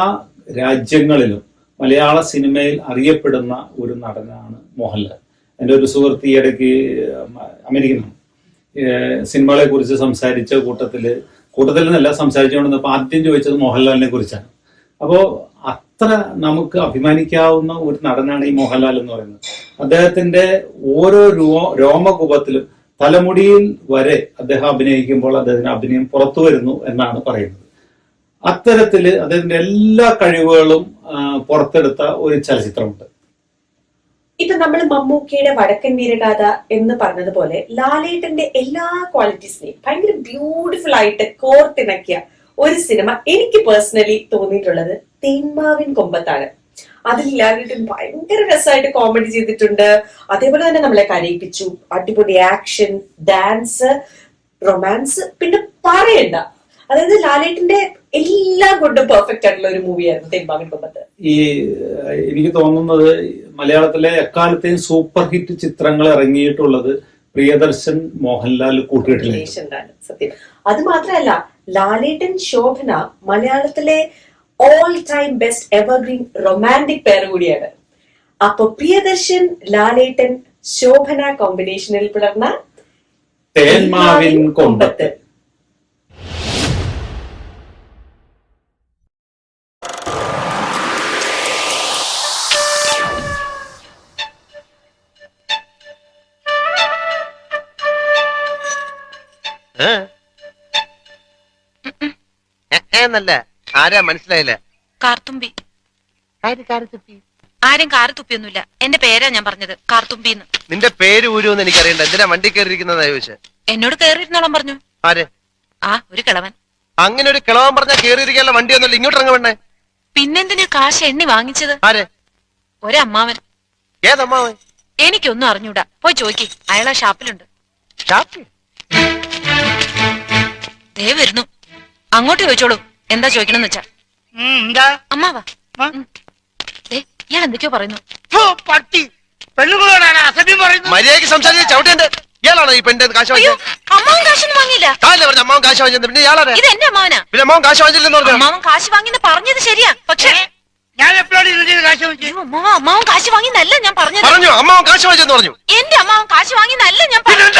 രാജ്യങ്ങളിലും മലയാള സിനിമയിൽ അറിയപ്പെടുന്ന ഒരു നടനാണ് മോഹൻലാൽ. എൻ്റെ ഒരു സുഹൃത്ത് ഈ ഇടയ്ക്ക് അമേരിക്കനാണ്, സിനിമകളെ കുറിച്ച് സംസാരിച്ച കൂട്ടത്തിൽ നിന്നല്ല സംസാരിച്ചുകൊണ്ടിരുന്നപ്പോൾ ആദ്യം ചോദിച്ചത് മോഹൻലാലിനെ കുറിച്ചാണ്. അപ്പോൾ അത്ര നമുക്ക് അഭിമാനിക്കാവുന്ന ഒരു നടനാണ് ഈ മോഹൻലാൽ എന്ന് പറയുന്നത്. അദ്ദേഹത്തിന്റെ ഓരോ രോമകൂപത്തിലും തലമുടിയിൽ വരെ അദ്ദേഹം അഭിനയിക്കുമ്പോൾ അദ്ദേഹത്തിന്റെ അഭിനയം പുറത്തു വരുന്നു എന്നാണ് പറയുന്നത്. അത്തരത്തില് അദ്ദേഹത്തിന്റെ എല്ലാ കഴിവുകളും പുറത്തെടുത്ത ഒരു ചലച്ചിത്രമുണ്ട്. ഇപ്പൊ നമ്മൾ മമ്മൂക്കയുടെ വടക്കൻ വീരഗാഥ എന്ന് പറഞ്ഞതുപോലെ ലാലേട്ടന്റെ എല്ലാ ക്വാളിറ്റീസിനെയും ഭയങ്കര ബ്യൂട്ടിഫുൾ ആയിട്ട് കോർത്തിണക്കിയ ഒരു സിനിമ എനിക്ക് പേഴ്സണലി തോന്നിയിട്ടുള്ളത് തേന്മാവിൻ കൊമ്പത്താണ്. അതിൽ ലാലേട്ടൻ ഭയങ്കര രസമായിട്ട് കോമഡി ചെയ്തിട്ടുണ്ട്. അതേപോലെ തന്നെ നമ്മളെ കരയിപ്പിച്ചു. അടിപൊളി ആക്ഷൻ, ഡാൻസ്, റൊമാൻസ്, പിന്നെ പറയണ്ട. അതായത് ലാലേട്ടന്റെ എല്ലാം കൊണ്ടും പെർഫെക്റ്റ് ആയിട്ടുള്ള ഒരു മൂവിയായിരുന്നു തേന്മാവിൻ കൊമ്പത്ത്. ഈ എനിക്ക് തോന്നുന്നത് മലയാളത്തിലെ എക്കാലത്തെയും സൂപ്പർ ഹിറ്റ് ചിത്രങ്ങൾ ഇറങ്ങിയിട്ടുള്ളത് പ്രിയദർശൻ മോഹൻലാൽ കൂട്ടുകെട്ടിലാണ്. സത്യം. അത് മാത്രമല്ല, ലാലേട്ടൻ ശോഭന മലയാളത്തിലെ all time best evergreen romantic pair കൂടിയാണ്. അപ്പൊ പ്രിയദർശൻ ലാലേട്ടൻ ശോഭന കോമ്പിനേഷനിൽ പിളർന്ന തേന്മാവിൻ കൊമ്പത്ത്. എന്നല്ല ആരാ മനസ്സിലായില്ല. കാർത്തുമ്പി. ആരും കാറ് തുപ്പിയൊന്നുമില്ല. എന്റെ പേരാ ഞാൻ പറഞ്ഞത്, കാർത്തുമ്പിന്ന്. നിന്റെ പേര് ഊരുമെന്ന് എനിക്കറിയണ്ട. എന്തിനാ വണ്ടി കയറിയിരിക്കുന്നതാ ചോദിച്ചേ. എന്നോട് കേറിയിരുന്നോളം പറഞ്ഞു. ആര്? ആ, ഒരു കിളവൻ. അങ്ങനെ ഒരു കിളവൻ പറഞ്ഞാ കേറിയിരിക്കാനുള്ള വണ്ടി ഒന്നുമില്ല, ഇങ്ങോട്ട് ഇറങ്ങ വേണ്ടേ. പിന്നെന്തിനാ കാശ് എണ്ണി വാങ്ങിച്ചത്? ആര്? ഒരമ്മാവൻ. ഏതമ്മാവൻ? എനിക്കൊന്നും അറിഞ്ഞൂടാ, പോയി ചോദിക്ക്. അയാളാ ഷാപ്പിലുണ്ട്. ഷാപ്പിൽ? ദേ വരുന്നു, അങ്ങോട്ട് ചോദിച്ചോളൂ എന്താ ചോദിക്കണമെന്ന് വെച്ചാ. അമ്മാവാ. ഇയാൾ എന്തൊക്കെയോ പറയുന്നു. പട്ടി പെണ്ണുങ്ങളോടാണ് അസഭ്യം പറയുന്നത്. മര്യാദയ്ക്ക് സംസാരിച്ച് ചവിട്ടേണ്ട. ഇയാളാണോ ഈ പെണ്ണിന്റെ കാശ് വാങ്ങിച്ചത്? അമ്മാവൻ കാശൊന്നും വാങ്ങിയില്ല. കാലല്ലേ പറഞ്ഞ അമ്മാവൻ കാശ് വാങ്ങിച്ചത്? പിന്നെ ഇയാളാണ്. ഇത് എന്റെ അമ്മാവനാ. പിന്നെ അമ്മാവൻ കാശ് വാങ്ങിച്ചില്ലെന്ന് പറഞ്ഞു. അമ്മാവൻ കാശ് വാങ്ങിന്ന് പറഞ്ഞത് ശരിയാ, പക്ഷേ ഞാൻ എപ്പോഴാണ് കാശ് വാങ്ങിച്ചത്? അമ്മാവൻ കാശ് വാങ്ങിന്നല്ല ഞാൻ പറഞ്ഞത്. പറഞ്ഞു അമ്മാവൻ കാശ് വാങ്ങിച്ചെന്ന് പറഞ്ഞു. എന്റെ അമ്മാവൻ കാശ് വാങ്ങിന്നല്ല ഞാൻ പറഞ്ഞത്.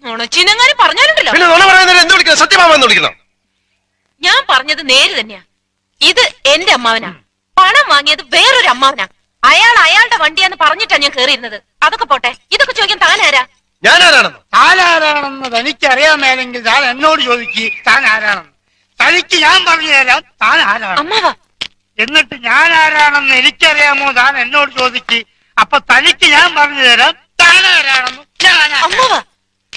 നുണച്ചിനങ്ങാനും പറഞ്ഞാലുണ്ടല്ലോ. പിന്നെ നുണ പറയുന്നതിന് എന്ത് വിളിക്കണം? സത്യമാമെന്ന് വിളിക്കണം. ഞാൻ പറഞ്ഞത് നേര് തന്നെയാ. ഇത് എന്റെ അമ്മാവനാ. പണം വാങ്ങിയത് വേറൊരു അമ്മാവനാ. അയാൾ അയാളുടെ വണ്ടിയാന്ന് പറഞ്ഞിട്ടാ ഞാൻ കേറിയിരുന്നത്. അതൊക്കെ പോട്ടെ, ഇതൊക്കെ ചോദിക്കാൻ താനാരാ? ഞാനാരാണെന്ന്? താനാരാണെന്ന് തനിക്കറിയാമേലെങ്കിൽ താൻ എന്നോട് ചോദിക്ക് താൻ ആരാണെന്ന്. തനിക്ക് ഞാൻ പറഞ്ഞു തരാം താൻ ആരാണ്. അമ്മാവാ. എന്നിട്ട് ഞാൻ ആരാണെന്ന് എനിക്കറിയാമോ താൻ എന്നോട് ചോദിക്ക്. അപ്പൊ തനിക്ക് ഞാൻ പറഞ്ഞു തരാം താൻ ആരാണെന്ന്. അമ്മാവാ,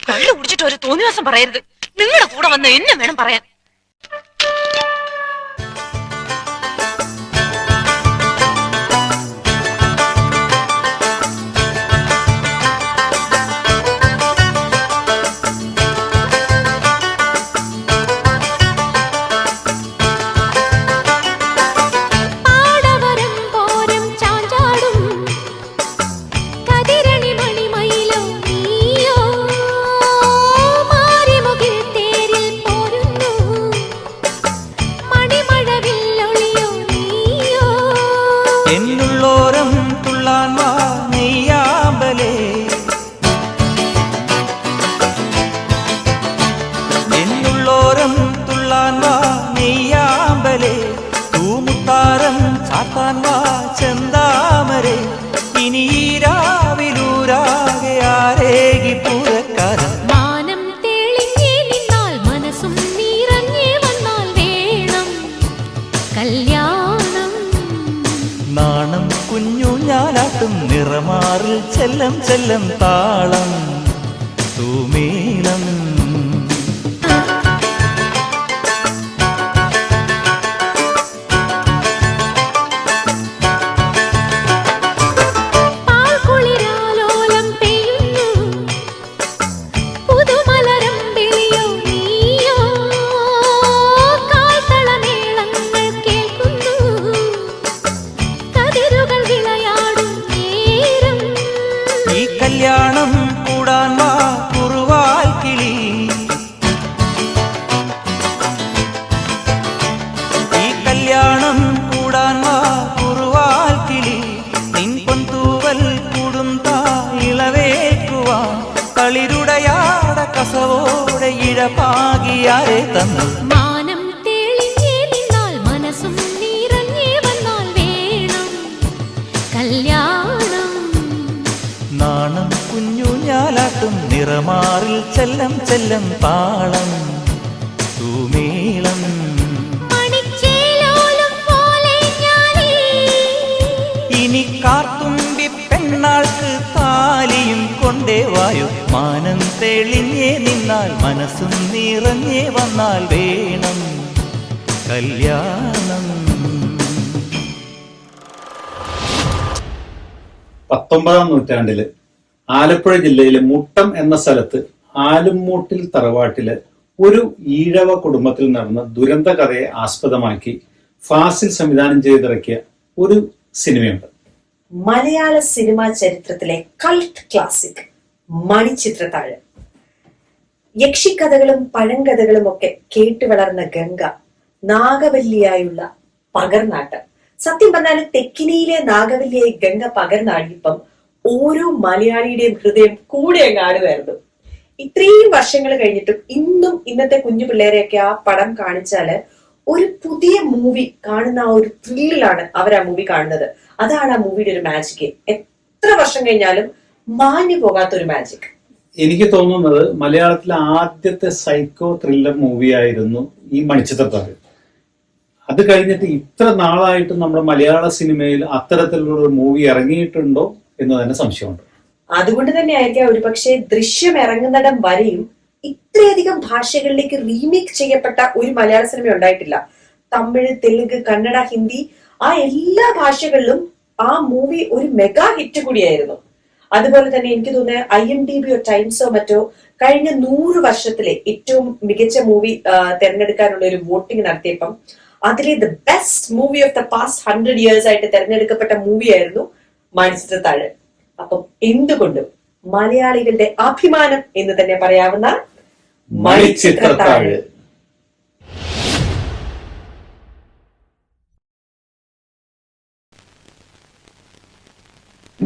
കള്ളു കുടിച്ചിട്ട് ഒരു തോന്നിവാസം പറയരുത്. നിങ്ങളുടെ കൂടെ വന്ന് എന്നെ വേണം പറയാൻ. നാണം കുഞ്ഞു ഞാലാട്ടും നിറമാറിൽ ചെല്ലം ചെല്ലം താളം തൂമീലം. കല്യാണം കൂടാൻ വാ കുറുവാൽ കിളി, ഈ കല്യാണം കൂടാൻ വാ കുറുവാൽ കിളി, നിൻ പൊന്തൂവൽ കൂടും താ ഇളവേക്കുവാ, കളിരുടയാട കസവോടെ ഇഴപാകിയാരെ തന്നു. നാണം കുഞ്ഞു ഞാലാട്ടും നിറമാറിൽ ചെല്ലം ചെല്ലം താളം തൂമീളം. ഇനി കാർത്തുമ്പി പെണ്ണാൾക്ക് താലിയും കൊണ്ടേ വായു, മാനം തെളിഞ്ഞേ നിന്നാൽ മനസ്സും നിറഞ്ഞേ വന്നാൽ വേണം കല്യാണം. 19-ാം നൂറ്റാണ്ടില് ആലപ്പുഴ ജില്ലയിലെ മുട്ടം എന്ന സ്ഥലത്ത് ആലുംമൂട്ടിൽ തറവാട്ടില് ഒരു ഈഴവ കുടുംബത്തിൽ നടന്ന ദുരന്ത കഥയെ ആസ്പദമാക്കി ഫാസിൽ സംവിധാനം ചെയ്തിറക്കിയ ഒരു സിനിമയുണ്ട്. മലയാള സിനിമാ ചരിത്രത്തിലെ കൾട്ട് ക്ലാസിക് മണിച്ചിത്രത്താഴ്. യക്ഷിക്കഥകളും പഴങ്കഥകളും ഒക്കെ കേട്ടു വളർന്ന ഗംഗ നാഗവല്ലിയായുള്ള പകർനാട്ട്. സത്യം പറഞ്ഞാൽ തെക്കിനിയിലെ നാഗവല്ലിയായി ഗംഗ പകർന്നാടിയപ്പം ഓരോ മലയാളിയുടെയും ഹൃദയം കൂടെ അങ്ങ് ആടുമായിരുന്നു. ഇത്രയും വർഷങ്ങൾ കഴിഞ്ഞിട്ടും ഇന്നും ഇന്നത്തെ കുഞ്ഞു പിള്ളേരെയൊക്കെ ആ പടം കാണിച്ചാല് ഒരു പുതിയ മൂവി കാണുന്ന ആ ഒരു ത്രില്ലിലാണ് അവർ ആ മൂവി കാണുന്നത്. അതാണ് ആ മൂവിയുടെ ഒരു മാജിക്. എത്ര വർഷം കഴിഞ്ഞാലും മാഞ്ഞു പോകാത്ത ഒരു മാജിക്. എനിക്ക് തോന്നുന്നത് മലയാളത്തിലെ ആദ്യത്തെ സൈക്കോ ത്രില്ലർ മൂവിയായിരുന്നു ഈ മണിച്ചിത്രത്താഴ്. അത് കഴിഞ്ഞിട്ട് ഇത്ര നാളായിട്ടും നമ്മുടെ മലയാള സിനിമയിൽ അത്തരത്തിലുള്ള ഒരു മൂവി ഇറങ്ങിയിട്ടുണ്ടോ എന്ന് തന്നെ സംശയമുണ്ട്. അതുകൊണ്ട് തന്നെ ആയിരിക്കാം ഒരുപക്ഷെ ദൃശ്യം ഇറങ്ങുന്നിടം വരെയും ഇത്രയധികം ഭാഷകളിലേക്ക് റീമേക്ക് ചെയ്യപ്പെട്ട ഒരു മലയാള സിനിമ ഉണ്ടായിട്ടില്ല. തമിഴ്, തെലുങ്ക്, കന്നഡ, ഹിന്ദി ആ എല്ലാ ഭാഷകളിലും ആ മൂവി ഒരു മെഗാ ഹിറ്റ് കൂടിയായിരുന്നു. അതുപോലെ തന്നെ എനിക്ക് തോന്നുന്നത് IMDb ടൈംസോ മറ്റോ കഴിഞ്ഞ 100 വർഷത്തിലെ ഏറ്റവും മികച്ച മൂവി തിരഞ്ഞെടുക്കാനുള്ള ഒരു വോട്ടിംഗ് നടത്തിയപ്പം അതിലെ the best movie of the past 100 years ആയിട്ട് തിരഞ്ഞെടുക്കപ്പെട്ട മൂവിയായിരുന്നു മണിച്ചിത്രത്താഴ്. അപ്പം എന്തുകൊണ്ടും മലയാളികളുടെ അഭിമാനം എന്ന് തന്നെ പറയാവുന്ന മണിച്ചിത്രത്താഴ്.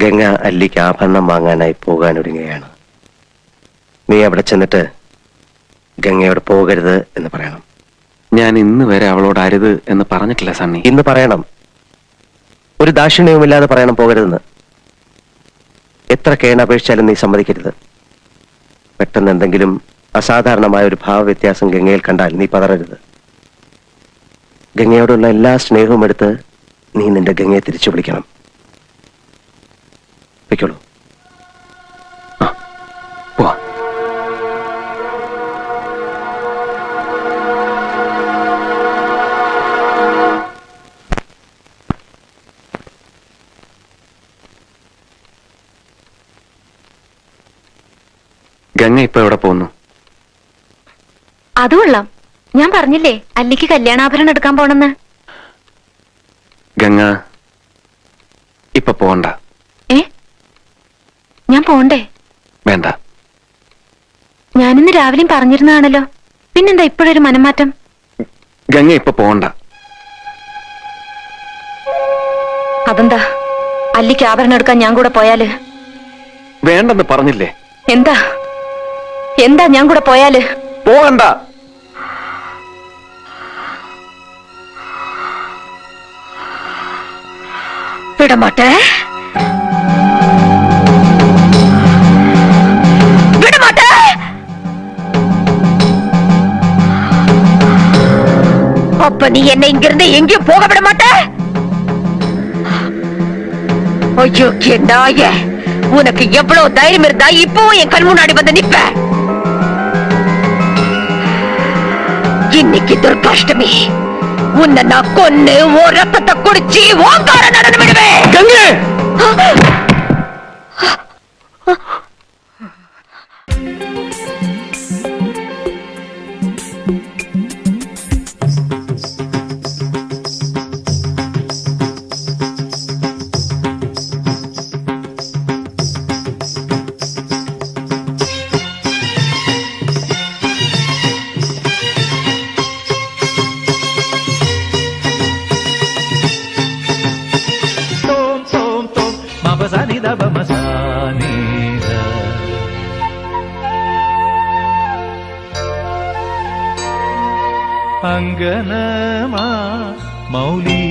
ഗംഗ അല്ലിക്ക് ആഭരണം വാങ്ങാനായി പോകാനൊരുങ്ങുകയാണ്. നീ അവിടെ ചെന്നിട്ട് ഗംഗയോട് പോകരുത് എന്ന് പറയണം. ഞാൻ ഇന്ന് വരെ അവളോട് അരുത് എന്ന് പറഞ്ഞിട്ടില്ല സണ്ണി. ഇന്ന് പറയണം. ഒരു ദാക്ഷിണ്യവുമില്ലാതെ പറയണം പോകരുതെന്ന്. എത്ര കേണപേക്ഷിച്ചാലും നീ സമ്മതിക്കരുത്. പെട്ടെന്ന് എന്തെങ്കിലും അസാധാരണമായ ഒരു ഭാവവ്യത്യാസം ഗംഗയിൽ കണ്ടാൽ നീ പതറരുത്. ഗംഗയോടുള്ള എല്ലാ സ്നേഹവും എടുത്ത് നീ നിന്റെ ഗംഗയെ തിരിച്ചു വിളിക്കണം. വെക്കോളൂ. പോവാ. ഗംഗ ഇപ്പൊ എവിടെ പോകുന്നു? അത് കൊള്ളാം. ഞാൻ പറഞ്ഞില്ലേ അല്ലിക്ക് കല്യാണാഭരണം എടുക്കാൻ പോണെന്ന്. ഗംഗ ഇപ്പൊ പോണ്ട. ഞാൻ പോണ്ടേ? വേണ്ട. ഞാനിന്ന് രാവിലെയും പറഞ്ഞിരുന്നതാണല്ലോ, പിന്നെന്താ ഇപ്പോഴൊരു മനംമാറ്റം? ഗംഗ ഇപ്പൊ പോണ്ട. അതെന്താ? അല്ലിക്ക് ആഭരണം എടുക്കാൻ ഞാൻ കൂടെ പോയാല്? വേണ്ടെന്ന് പറഞ്ഞില്ലേ? എന്താ എന്താ ഞാൻ കൂടെ പോയാല്? പോകണ്ട. വിടമാട്ടെ. அப்ப நீ என்ன இங்கிருந்து எங்கேயும் போக விட மாட்ட? ஐயோ நாய, உனக்கு எவ்வளவு தைரியம் இருந்தா இப்பவும் என் கண் முன்னாடி வந்து நிப்ப? இன்னைக்கு துர்காஷ்டமி, உன்னை நான் கொன்னு ஓ ரத்தத்தை குடிச்சு ஓங்கார நடந்து விடுவேன். கங்கே! അങ്കനമാ മൗലി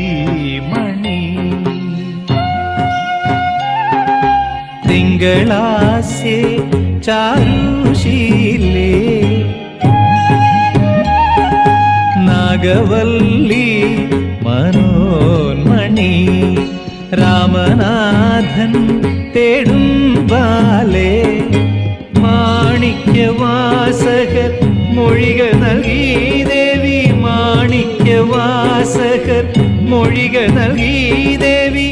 മണി തിങ്കളാസ്യേ ചാരുശീലേ നാഗവല്ലി മനോന്മണി രാമനാഥൻ തേടും ബാലേ മാണിക്യവാസകർ മൊഴിക നൽകി ദേവി മാണിക്യവാസകർ മൊഴിക നൽകി ദേവി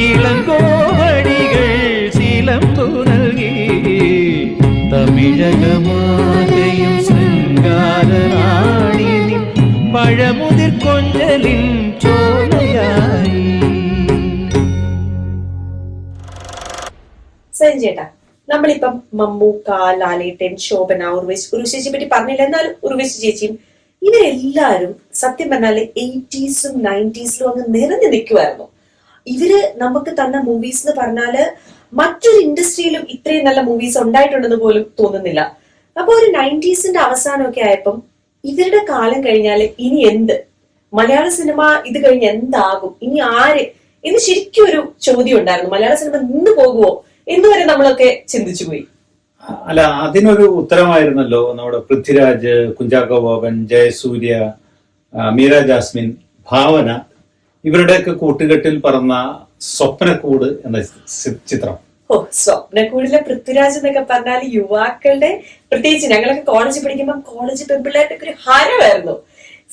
ഇളങ്കോവടികൾ ശീലമ്പു നൽകി തമിഴകമാകയും ശൃംഗാര മധുരറാണി നിൻ പഴമുതിർ കൊഞ്ചലിൻ ചോലയായി. സഞ്ജേട്ടാ, നമ്മളിപ്പം മമ്മൂക്ക, ലാലേട്ടൻ, ശോഭന, ഉർവശി ചേച്ചിയെ പറ്റി പറഞ്ഞില്ല, എന്നാലും ഉർവശി ചേച്ചിയും ഇവരെല്ലാരും സത്യം പറഞ്ഞാല് 80s-ഉം 90s-ലും അങ്ങ് നിറഞ്ഞു നിൽക്കുമായിരുന്നു. ഇവര് നമുക്ക് തന്ന മൂവീസ് എന്ന് പറഞ്ഞാല് മറ്റൊരു ഇൻഡസ്ട്രിയിലും ഇത്രയും നല്ല മൂവീസ് ഉണ്ടായിട്ടുണ്ടെന്ന് പോലും തോന്നുന്നില്ല. അപ്പൊ ഒരു 90s-ന്റെ അവസാനമൊക്കെ ആയപ്പം ഇവരുടെ കാലം കഴിഞ്ഞാല് ഇനി എന്ത്, മലയാള സിനിമ ഇത് കഴിഞ്ഞ് എന്താകും, ഇനി ആര് എന്ന് ശരിക്കും ഒരു ചോദ്യം ഉണ്ടായിരുന്നു. മലയാള സിനിമ നിന്ന് പോകുമോ എന്ന് വരെ നമ്മളൊക്കെ ചിന്തിച്ചു പോയി. അല്ല, അതിനൊരു ഉത്തരമായിരുന്നല്ലോ നമ്മുടെ പൃഥ്വിരാജ്, കുഞ്ചാക്കോ ബോബൻ, ജയസൂര്യ, മീര ജാസ്മിൻ, ഭാവന ഇവരുടെയൊക്കെ കൂട്ടുകെട്ടിൽ പറന്ന സ്വപ്നക്കൂട് എന്ന ചിത്രം. ഓ, സ്വപ്നക്കൂടിലെ പൃഥ്വിരാജ് എന്നൊക്കെ പറഞ്ഞാൽ യുവാക്കളുടെ, പ്രത്യേകിച്ച് ഞങ്ങളൊക്കെ കോളേജിൽ പഠിക്കുമ്പോൾ കോളേജ് പെൺപിള്ളേരുടെ ഒരു ഹരമായിരുന്നു.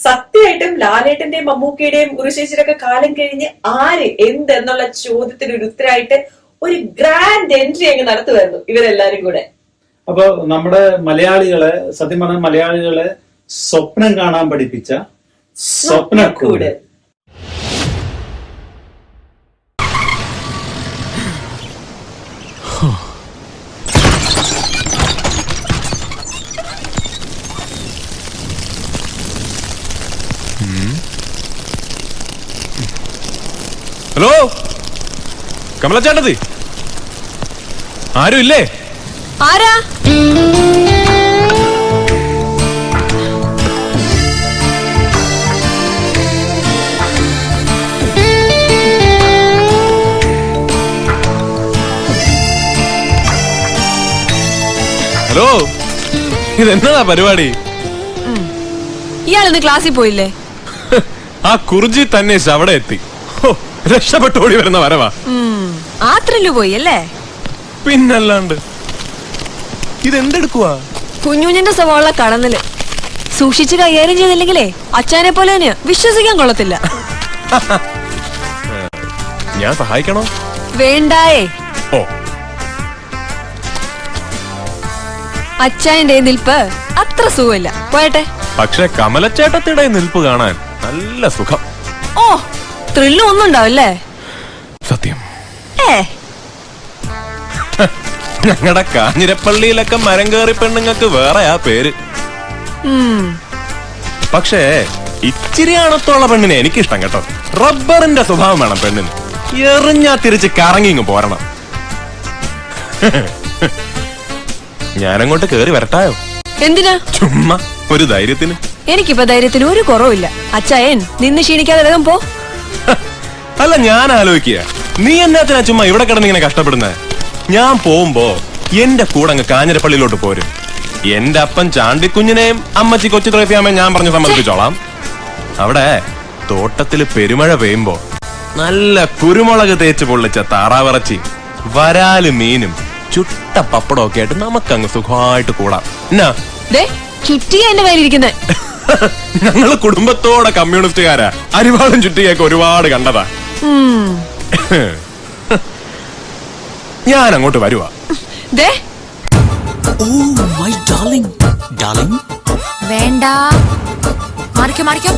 സത്യമായിട്ടും ലാലേട്ടന്റെയും മമ്മൂക്കയുടെയും ഉർവശിയുടെ ഒക്കെ കാലം കഴിഞ്ഞ് ആര് എന്ത് എന്നുള്ള ചോദ്യത്തിന് ഒരു ഉത്തരമായിട്ട് ഒരു ഗ്രാൻഡ് എൻട്രി അങ്ങ് നടത്തുമായിരുന്നു ഇവരെല്ലാരും കൂടെ. അപ്പൊ നമ്മുടെ മലയാളികളെ, സത്യം പറഞ്ഞ മലയാളികളെ സ്വപ്നം കാണാൻ പഠിപ്പിച്ച സ്വപ്നക്കൂട്. ഹലോ, കമലച്ചേട്ടത്തി, ആരും ഇല്ലേ? ആരാ? ഹലോ, ഇതെന്നതാ പരിപാടി? ഇയാളിന്ന് ക്ലാസ്സിൽ പോയില്ലേ? ആ കുറിജി തന്നെ അവിടെ എത്തി. രക്ഷപ്പെട്ടു ഓടി വരുന്ന വരവാ. ആത്രല്ലു പോയി അല്ലേ? പിന്നല്ലാണ്ട്. ഇതെന്തെടുക്കുവാ? കുഞ്ഞുഞ്ഞിന്റെ സ്വഭാവമുള്ള കടന്നില് സൂക്ഷിച്ച് കൈകാര്യം ചെയ്തില്ലെങ്കിലേ അച്ഛനെ പോലെ തന്നെ വിശ്വസിക്കാൻ കൊള്ളത്തില്ല. ഞാൻ സഹായിക്കണോ? വേണ്ടായേ. ഓ, അച്ഛന്റെ നിൽപ്പ് അത്ര സുഖമില്ല, പോയട്ടെ. പക്ഷെ കമലച്ചേട്ടത്തിയുടെ നിൽപ്പ് കാണാൻ നല്ല സുഖം. ഓ, ത്രില്ലും ഒന്നും ഉണ്ടാവില്ലേ? സത്യം. ഞങ്ങളുടെ കാഞ്ഞിരപ്പള്ളിയിലൊക്കെ മരം കയറി പെണ്ണുങ്ങൾക്ക് വേറെയാ പേര്. പക്ഷേ ഇച്ചിരി അണത്തുള്ള പെണ്ണിനെ എനിക്കിഷ്ടം കേട്ടോ. റബ്ബറിന്റെ സ്വഭാവം വേണം പെണ്ണിന്. എറിഞ്ഞാ തിരിച്ച് കറങ്ങിങ് പോരണം. ഞാനങ്ങോട്ട് കേറി വരട്ടായോ? എന്തിനാ? ചുമ്മാ ഒരു ധൈര്യത്തിന്. എനിക്കിപ്പോ ധൈര്യത്തിന് ഒരു കുറവില്ല. അച്ഛൻ നിന്ന് ക്ഷീണിക്കാതെ വേഗം പോ. അല്ല, ഞാൻ ആലോചിക്കുക, നീ എന്നാത്തിനാ ചുമ്മാ ഇവിടെ കിടന്നിങ്ങനെ കഷ്ടപ്പെടുന്നേ? ഞാൻ പോകുമ്പോ എന്റെ കൂടെ അങ്ങ് കാഞ്ഞിരപ്പള്ളിയിലോട്ട് പോരും. എന്റെ അപ്പൻ ചാണ്ടിക്കുഞ്ഞിനെയും അമ്മച്ചി കൊച്ചു ത്രേസ്യാമ്മയും ഞാൻ പറഞ്ഞു സമ്മതിപ്പിച്ചോളാം. അവിടെ തോട്ടത്തില് പെരുമഴ പെയ്യുമ്പോ നല്ല കുരുമുളക് തേച്ച് പൊള്ളിച്ച താറാവിറച്ചി, വരാല് മീനും ചുട്ട പപ്പടമൊക്കെ ആയിട്ട് നമുക്കങ്ങ് സുഖമായിട്ട് കൂടാം. എന്നാ ചുറ്റിയ എന്റെ കയ്യിലിരിക്കുന്നേ. ഞങ്ങള് കുടുംബത്തോടെ കമ്മ്യൂണിസ്റ്റുകാരാ. അരിവാളും ചുറ്റിയൊക്കെ ഒരുപാട് കണ്ടതാ. ഞാൻ അങ്ങോട്ട് വരുവാ. വേണ്ട, മാറിക്കോ മാറിക്കോ,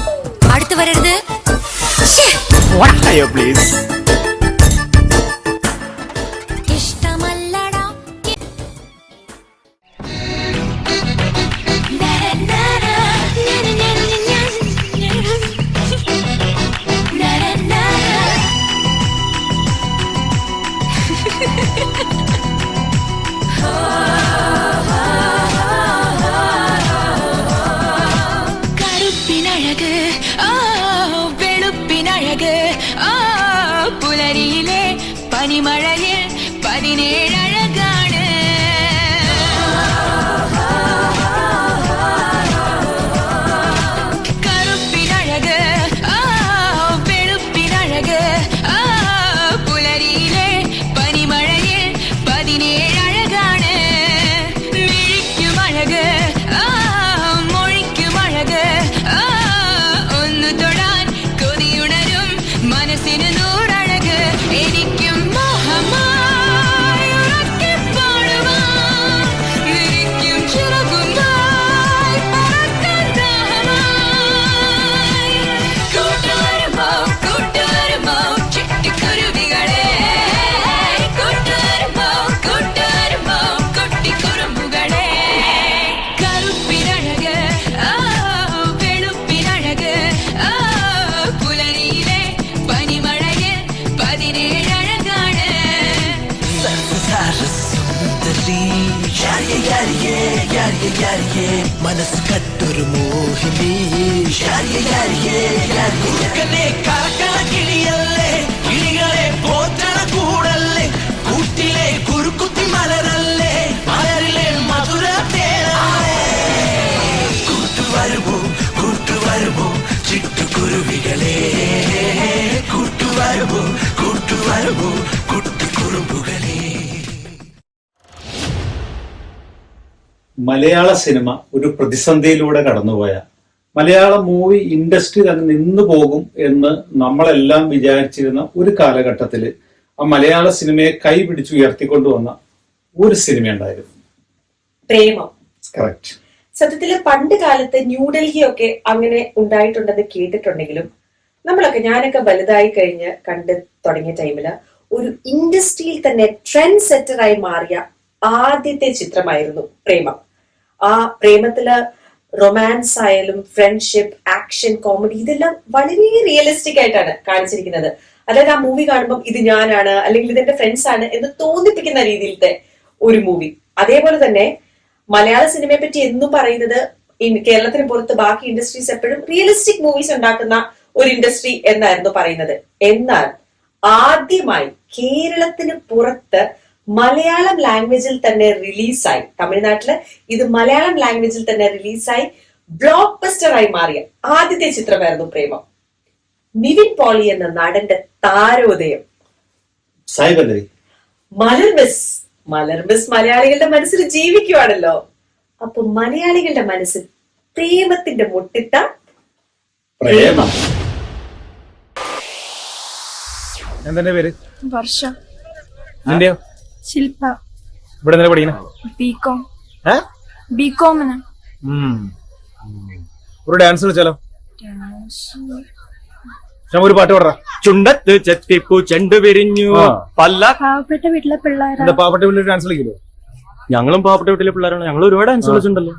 അടുത്ത് വരരുത്. പ്ലീസ്. ഇഷ്ടമല്ലടാ. കറുപ്പിനഴക്, വെളുപ്പിനഴക്, പുലരിയിലെ പനിമഴയിൽ 17 അഴകാണ്. കറുപ്പിനഴക്, വെളുപ്പിനഴക്, പുലരിയിലെ പനിമഴയിൽ 17 അഴകാണ്. മിഴിക്കുമഴക്, മൊഴിക്കുമഴക്, ഒന്ന് തൊടാൻ കൊതിയുണരും മനസ്സിന് നൂറഴക്. എനിക്കും മോഹമായി മനസ്സ് കട്ടൊരു മോഹിനി കറക്കണ കിളിയല്ലേ കിളികളെ പോറ്റണ കൂടല്ലേ കൂട്ടിലെ കുറുക്കുത്തി മലരല്ലേ മലരിലെ മധുര തേനല്ലേ കൂട്ടുവരുമോ ചിട്ടുകുരുവികളെ കൂട്ടുവരുമോ കുട്ടിക്കുറുമ്പുകളെ. മലയാള സിനിമ ഒരു പ്രതിസന്ധിയിലൂടെ കടന്നുപോയ, മലയാള മൂവി ഇൻഡസ്ട്രി തന്നെ നിന്നു പോകും എന്ന് നമ്മളെല്ലാം വിചാരിച്ചിരുന്ന ഒരു കാലഘട്ടത്തിൽ ആ മലയാള സിനിമയെ കൈപിടിച്ച് ഉയർത്തിക്കൊണ്ടുവന്ന ഒരു സിനിമ ഉണ്ടായിരുന്നു, പ്രേമം. കറക്റ്റ്. സത്യത്തില് പണ്ട് കാലത്ത് ന്യൂഡൽഹി ഒക്കെ അങ്ങനെ ഉണ്ടായിട്ടുണ്ടെന്ന് കേട്ടിട്ടുണ്ടെങ്കിലും ഞാനൊക്കെ വലുതായി കഴിഞ്ഞ് കണ്ടു തുടങ്ങിയ ടൈമില് ഒരു ഇൻഡസ്ട്രിയിൽ തന്നെ ട്രെൻഡ് സെറ്ററായി മാറിയ ആദ്യത്തെ ചിത്രമായിരുന്നു പ്രേമം. ആ പ്രേമത്തില് റൊമാൻസ് ആയാലും ഫ്രണ്ട്ഷിപ്പ്, ആക്ഷൻ, കോമഡി ഇതെല്ലാം വളരെ റിയലിസ്റ്റിക് ആയിട്ടാണ് കാണിച്ചിരിക്കുന്നത്. അതായത് ആ മൂവി കാണുമ്പോൾ ഇത് ഞാനാണ് അല്ലെങ്കിൽ ഇതെന്റെ ഫ്രണ്ട്സ് ആണ് എന്ന് തോന്നിപ്പിക്കുന്ന രീതിയിലത്തെ ഒരു മൂവി. അതേപോലെ തന്നെ മലയാള സിനിമയെ പറ്റി എന്നും പറയുന്നത് കേരളത്തിന് പുറത്ത് ബാക്കി ഇൻഡസ്ട്രീസ് എപ്പോഴും റിയലിസ്റ്റിക് മൂവീസ് ഉണ്ടാക്കുന്ന ഒരു ഇൻഡസ്ട്രി എന്നായിരുന്നു പറയുന്നത്. എന്നാൽ ആദ്യമായി കേരളത്തിന് പുറത്ത് മലയാളം ലാംഗ്വേജിൽ തന്നെ റിലീസായി, തമിഴ്നാട്ടില് ഇത് മലയാളം ലാംഗ്വേജിൽ തന്നെ റിലീസായി ബ്ലോക്ക് ബസ്റ്റർ ആയി മാറിയ ആദ്യത്തെ ചിത്രമായിരുന്നു പ്രേമം. നിവിൻ പോളി എന്ന നടന്റെ താരോദയം. മലർമിസ് മലയാളികളുടെ മനസ്സിൽ ജീവിക്കുവാണല്ലോ. അപ്പൊ മലയാളികളുടെ മനസ്സിൽ പ്രേമത്തിന്റെ മുട്ടിട്ട പ്രേമം. എന്തെന്റെ പേര്? വർഷ. നിന്റെയോ? ശില്പ. ഇവിടെ എന്താ പഠിക്കണേ? ബികോമിന്. ഒരു ഡാൻസ് കളിച്ചാലോ? ഒരു പാട്ട് പാടാ. ചുണ്ടത്ത് ചെത്തിപ്പൂ ചെണ്ടു വിരിഞ്ഞു പല്ല. പാവപ്പെട്ട വീട്ടിലെ പിള്ളേരാ. പാവപ്പെട്ട വീട്ടിൽ ഡാൻസ് കളിക്കില്ലോ? ഞങ്ങളും പാവപ്പെട്ട വീട്ടിലെ പിള്ളേരാണ്. ഞങ്ങൾ ഒരുപാട് ഡാൻസ് കളിച്ചിട്ടുണ്ടല്ലോ.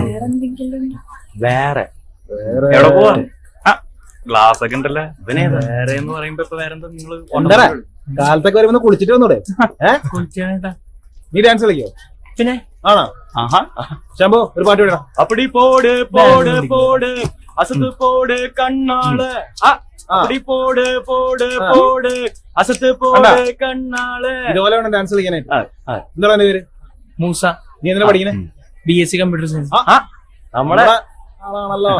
വേറെന്തെങ്കിലും? വേറെ എവിടെ പോവാ? ഗ്ലാസ് ഒക്കെ ഉണ്ടല്ലോ. വേറെ എന്ന് പറയുമ്പോ ഇപ്പൊ വേറെന്താ നിങ്ങള് കാലത്തൊക്കെ വരുമ്പോ കുളിച്ചിട്ട് വന്നൂടെ? നീ ഡാൻസ് കളിക്കോ? പിന്നെ ആണോ? ശംഭു ഒരു പാട്ട് വിടണം. അപ്പടി പോട് പോട് പോട് അസത്ത് പോട് കണ്ണാള്. അപ്പടി പോട് പോട് പോട് അസത്ത് പോട് കണ്ണാള്. ഇതുപോലെ വേണം ഡാൻസ് കളിക്കാനായിട്ട്. എന്താണ് എന്റെ പേര്? മൂസ. നീ എന്തിനാ പഠിക്കണേ? BSc computer science. നമ്മളെ ആളാണല്ലോ.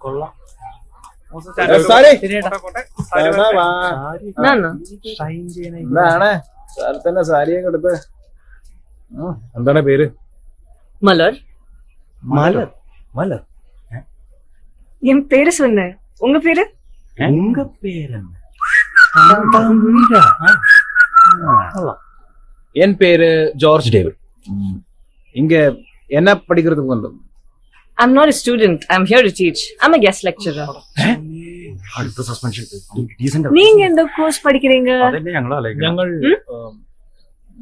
കൊള്ളാം. സ്ഥലത്തന്നെ സാരിയൊക്കെ എടുത്ത്. എന്താണ് പേര്? മലർ. മലർ. മലർ. എൻ പേര് சொன்னே. உங்க பேரு? உங்க பேரு என் பேரு ஜார்ஜ் டேவிட். இங்க என்ன படிக்கிறதுக்கு வந்தோம்? I'm not a student. I'm here to teach. I'm a guest lecturer. അടുത്ത സസ്പെൻഷൻ. ഡീസന്റ്. நீங்க எந்த கோர்ஸ் படிக்கிறீங்க? അതന്നെ ഞങ്ങൾ ആലോചിക്കണം. ഞങ്ങൾ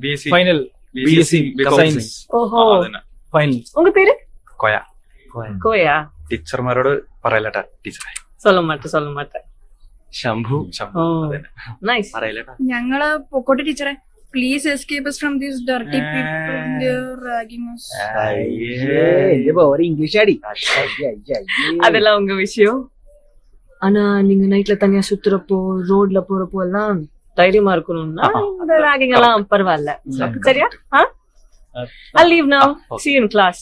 BSc ഫൈനൽ BSc സയൻസ്. ഓഹോ. ഫൈനൽ. உங்க பேரு? കോയ. கோயா. ടീച്ചർമാരോട് പറയലട്ടാ ടീച്ചറെ. சொல்ல மாட்டேன். ശംഭു. നൈസ്. പറയലട്ടാ. ഞങ്ങള് പൊക്കോട്ടെ ടീച്ചറെ. Please escape us from these dirty people. They're ragging us. English ஆடி. அதெல்லாம் உங்க விஷயம். ஆனா நீங்க நைட்ல தனியா சுத்துறப்போ ரோட்ல போறப்போ எல்லாம் தைரியமா இருக்கணும்னா இந்த ராகிங் எல்லாம் பரவாயில்ல. சரியா? I'll leave now. See you in class.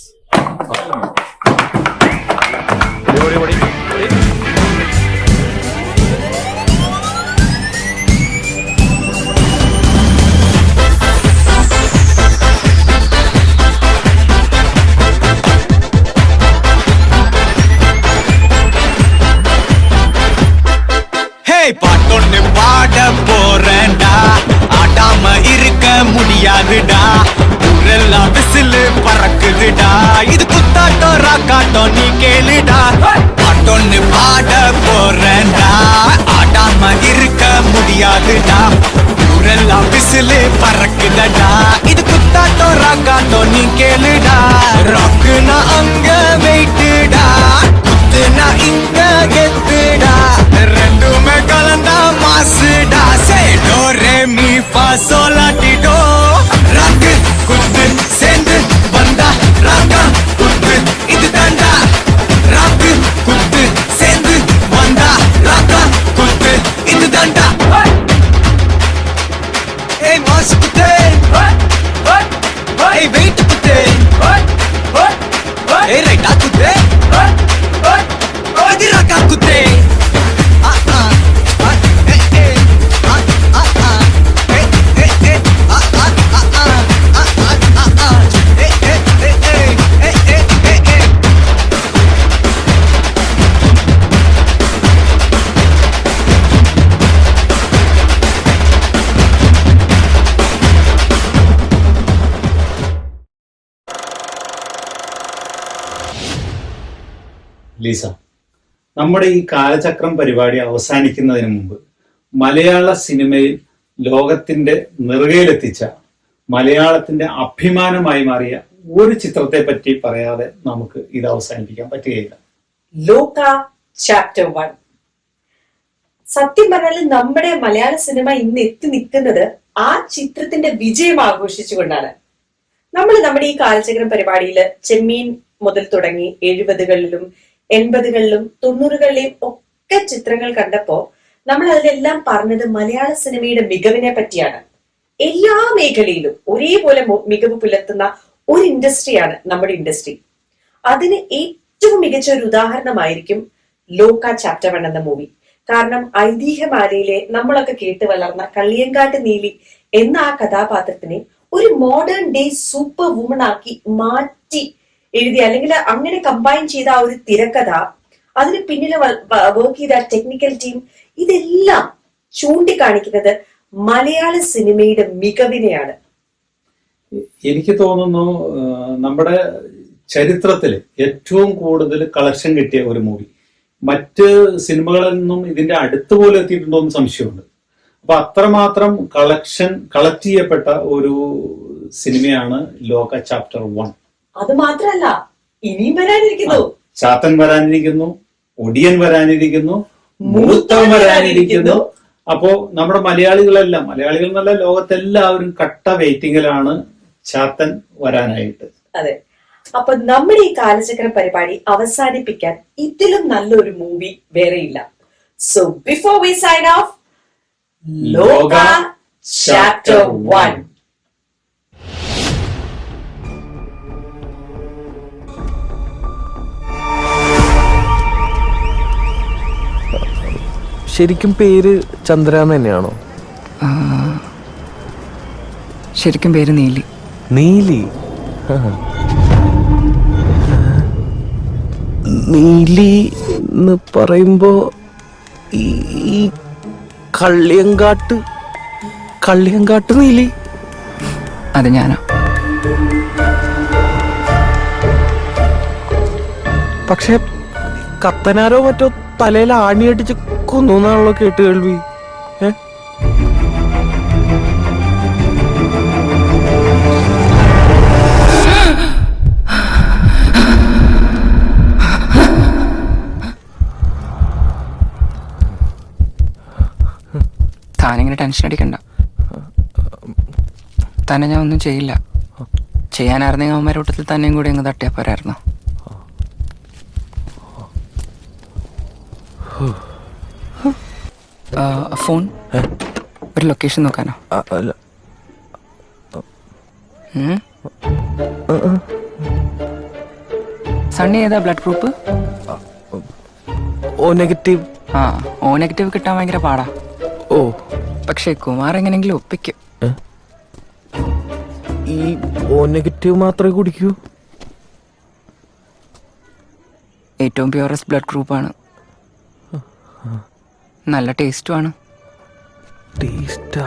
பாட்டொன்னு பாட போறேன்டா, ஆடாம இருக்க முடியாதுடா, ஊரெல்லாம் விசிலு பறக்குதுடா, இது குத்தாட்டம் ராக்காட்டம் நீ கேளுடா. பாட்டொன்னு பாட போறேன்டா, ஆடாம இருக்க முடியாதுடா, ஊரெல்லாம் விசிலு பறக்குதடா, இது குத்தாட்டம் ராக்காட்டம் நீ கேளுடா. ராக்குனா அங்க வெயிட்டுடா, குத்துனா இங்க கெத்துடா, ரெண்டுமே கலந்தா மாசுடா. Say do re mi fa so la ti do. Rock ലീസ, നമ്മുടെ ഈ കാലചക്രം പരിപാടി അവസാനിക്കുന്നതിന് മുമ്പ് മലയാള സിനിമയിൽ ലോകത്തിന്റെ നെറുകയിലെത്തിച്ച മലയാളത്തിന്റെ അഭിമാനമായി മാറിയ ഒരു ചിത്രത്തെ പറ്റി പറയാതെ നമുക്ക് ഇത് അവസാനിപ്പിക്കാൻ പറ്റുകയില്ല. ലോക ചാപ്റ്റർ 1. സത്യം പറഞ്ഞാൽ നമ്മുടെ മലയാള സിനിമ ഇന്ന് എത്തി നിൽക്കുന്നത് ആ ചിത്രത്തിന്റെ വിജയം ആഘോഷിച്ചുകൊണ്ടാണ്. നമ്മൾ നമ്മുടെ ഈ കാലചക്രം പരിപാടിയിൽ ചെമ്മീൻ മുതൽ തുടങ്ങി 70കളിലും 80കളിലും 90കളിലെയും ഒക്കെ ചിത്രങ്ങൾ കണ്ടപ്പോ നമ്മൾ അതിലെല്ലാം പറഞ്ഞത് മലയാള സിനിമയുടെ മികവിനെ പറ്റിയാണ്. എല്ലാ മേഖലയിലും ഒരേപോലെ മികവ് പുലർത്തുന്ന ഒരു ഇൻഡസ്ട്രിയാണ് നമ്മുടെ ഇൻഡസ്ട്രി. അതിന് ഏറ്റവും മികച്ച ഒരു ഉദാഹരണമായിരിക്കും ലോക ചാപ്റ്റർ 1 എന്ന മൂവി. കാരണം ഐതിഹ്യമാലയിലെ നമ്മളൊക്കെ കേട്ട് വളർന്ന കള്ളിയങ്കാട്ട് നീലി എന്ന ആ കഥാപാത്രത്തിനെ ഒരു മോഡേൺ ഡേ സൂപ്പർ വുമൺ ആക്കി മാറ്റി എഴുതിയ, അല്ലെങ്കിൽ അങ്ങനെ കമ്പൈൻ ചെയ്ത ആ ഒരു തിരക്കഥ, അതിന് പിന്നിൽ വർക്ക് ചെയ്ത ടെക്നിക്കൽ ടീം, ഇതെല്ലാം ചൂണ്ടിക്കാണിക്കുന്നത് മലയാള സിനിമയുടെ മികവിനെയാണ്. എനിക്ക് തോന്നുന്നു നമ്മുടെ ചരിത്രത്തിൽ ഏറ്റവും കൂടുതൽ കളക്ഷൻ കിട്ടിയ ഒരു മൂവി മറ്റ് സിനിമകളിൽ നിന്നും ഇതിന്റെ അടുത്ത് പോലും എത്തിയിട്ടുണ്ടോ എന്ന് സംശയമുണ്ട്. അപ്പൊ അത്രമാത്രം കളക്ട് ചെയ്യപ്പെട്ട ഒരു സിനിമയാണ് ലോക ചാപ്റ്റർ 1. അത് മാത്രല്ല, ഇനിയും വരാനിരിക്കുന്നു. ചാത്തൻ വരാനിരിക്കുന്നു, ഒടിയൻ വരാനിരിക്കുന്നു, മൂത്തം വരാനിരിക്കുന്നു. അപ്പോ നമ്മുടെ മലയാളികൾ എന്നല്ല, ലോകത്തെല്ലാവരും കട്ട വെയിറ്റിംഗിലാണ് ചാത്തൻ വരാനായിട്ട്. അതെ. അപ്പൊ നമ്മുടെ ഈ കാലചക്ര പരിപാടി അവസാനിപ്പിക്കാൻ ഇതിലും നല്ലൊരു മൂവി വേറെയില്ല. So before we sign off, Loka chapter 1. ശരിക്കും പേര് ചന്ദ്രാന്ന് തന്നെയാണോ? ശരിക്കും പേര് നീലി. നീലി? നീലി എന്ന് പറയുമ്പോ ഈ കള്ളിയങ്കാട്ട് നീലി? അത് ഞാനാ. പക്ഷെ കത്തനാരോ മറ്റോ തലയിൽ ആണിയടിച്ച് കൊന്നാണല്ലോ കേട്ട് കേൾവി. താനിങ്ങനെ ടെൻഷൻ അടിക്കണ്ട. തന്നെ ഞാൻ ഒന്നും ചെയ്യില്ല. ചെയ്യാനായിരുന്നെങ്കിൽ അവന്മാരുടെ കൂട്ടത്തിൽ തന്നെയും കൂടി അങ്ങ് തട്ടിയാ പോരായിരുന്നോ? ഫോൺ, ഒരു ലൊക്കേഷൻ നോക്കാനോ? സണ്ണി ഏതാ ബ്ലഡ് ഗ്രൂപ്പ്? ഓ നെഗറ്റീവ്. ആ, ഓ നെഗറ്റീവ് കിട്ടാൻ ഭയങ്കര പാടാ. ഓ, പക്ഷെ കുമാർ എങ്ങനെങ്കിലും ഒപ്പിക്കും. ഈ ഓ നെഗറ്റീവ് മാത്രമേ കുടിക്കൂ? ഏറ്റവും പ്യൂറസ്റ്റ് ബ്ലഡ് ഗ്രൂപ്പാണ്. നല്ല ടേസ്റ്റുമാണ്. ടേസ്റ്റാ?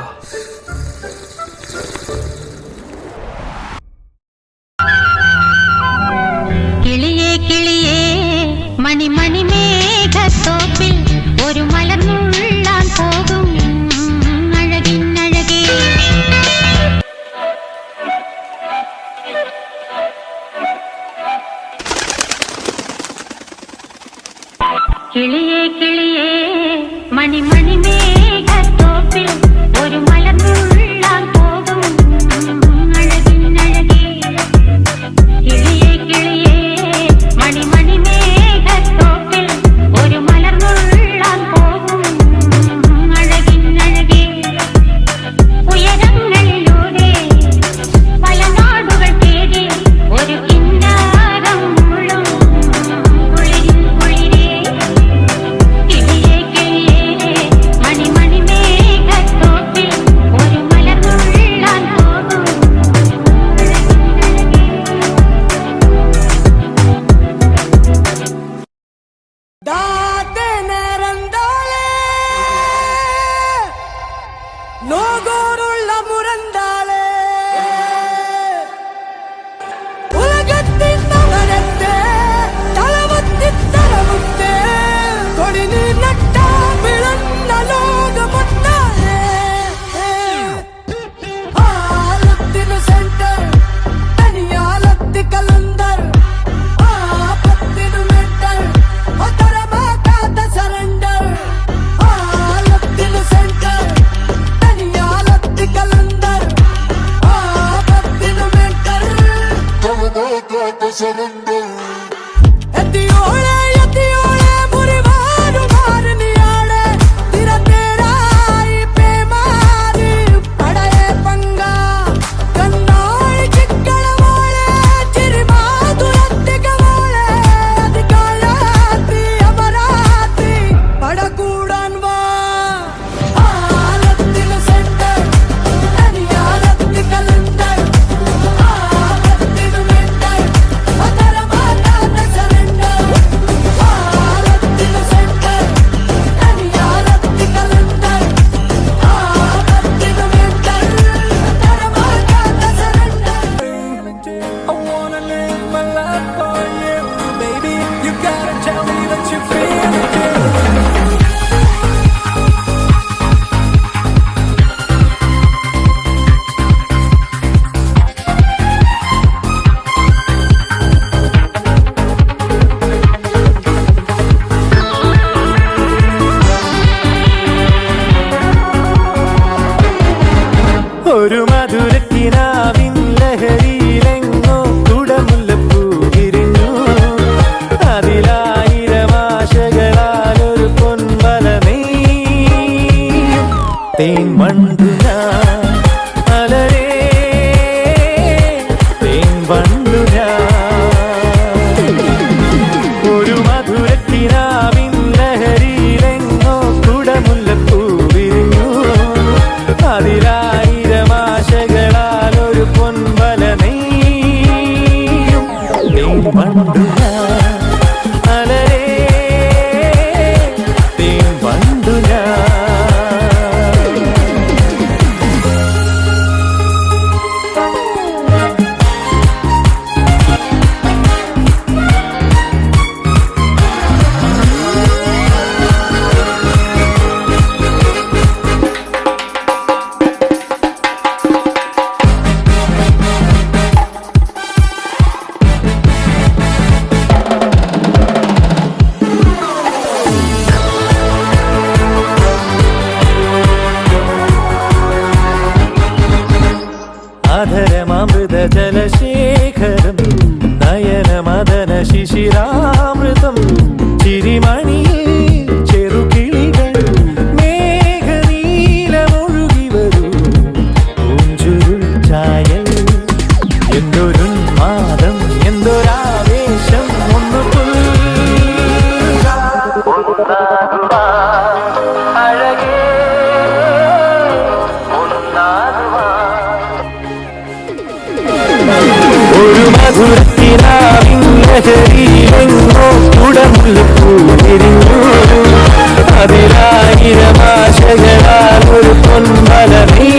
കിളിയേ കിളിയേ മണിമണി മേഘത്തോപ്പിൽ ഒരു മലർന്നുള്ളാൻ പോകും അഴകിന്നഴകേ. കിളിയേ കിളിയേ മണിമണി മേഘത്തോപ്പിൽ ഒരു മലർന്നുള്ളാൻ പോകും അഴകിന്നഴകേ. കിളിയേ കിളിയേ മണിമണി മേഘത്തോപ്പിൽ ഒരു മലർന്നുള്ളാൻ പോകും അഴകിന്നഴകേ. ഉയരങ്ങളിലൂടെ പല നാടുകൾ തേടി ഒരു കിന്നാരം മുള്ളും കുളിരിൽ കുളിരേ. കിളിയേ കിളിയേ മണിമണി മേഘത്തോപ്പിൽ ഒരു മലർന്നുള്ളാൻ പോകും നോഗോറുള്ള മുരന്താളെ ഉലകത്തിൻ നഗരത്തെ തലവത്തിത്തരമ ശിശിരാമൃതം ചിരിമണിയിൽ ചെറുകിളികൾ മേഘനീലമൊഴുകി വരൂ പൂഞ്ചുരുൾ ചായൽ എന്തൊരുന്മാദം എന്തൊരാവേശം ഒന്ന് അഴകേ ഒരു മധുരത്തിനാവിങ്ങോ കുടമുല്ലപ്പൂരിഞ്ഞു അതിലായിരമാശകളാൽ ഒരു പൊന്മല നീ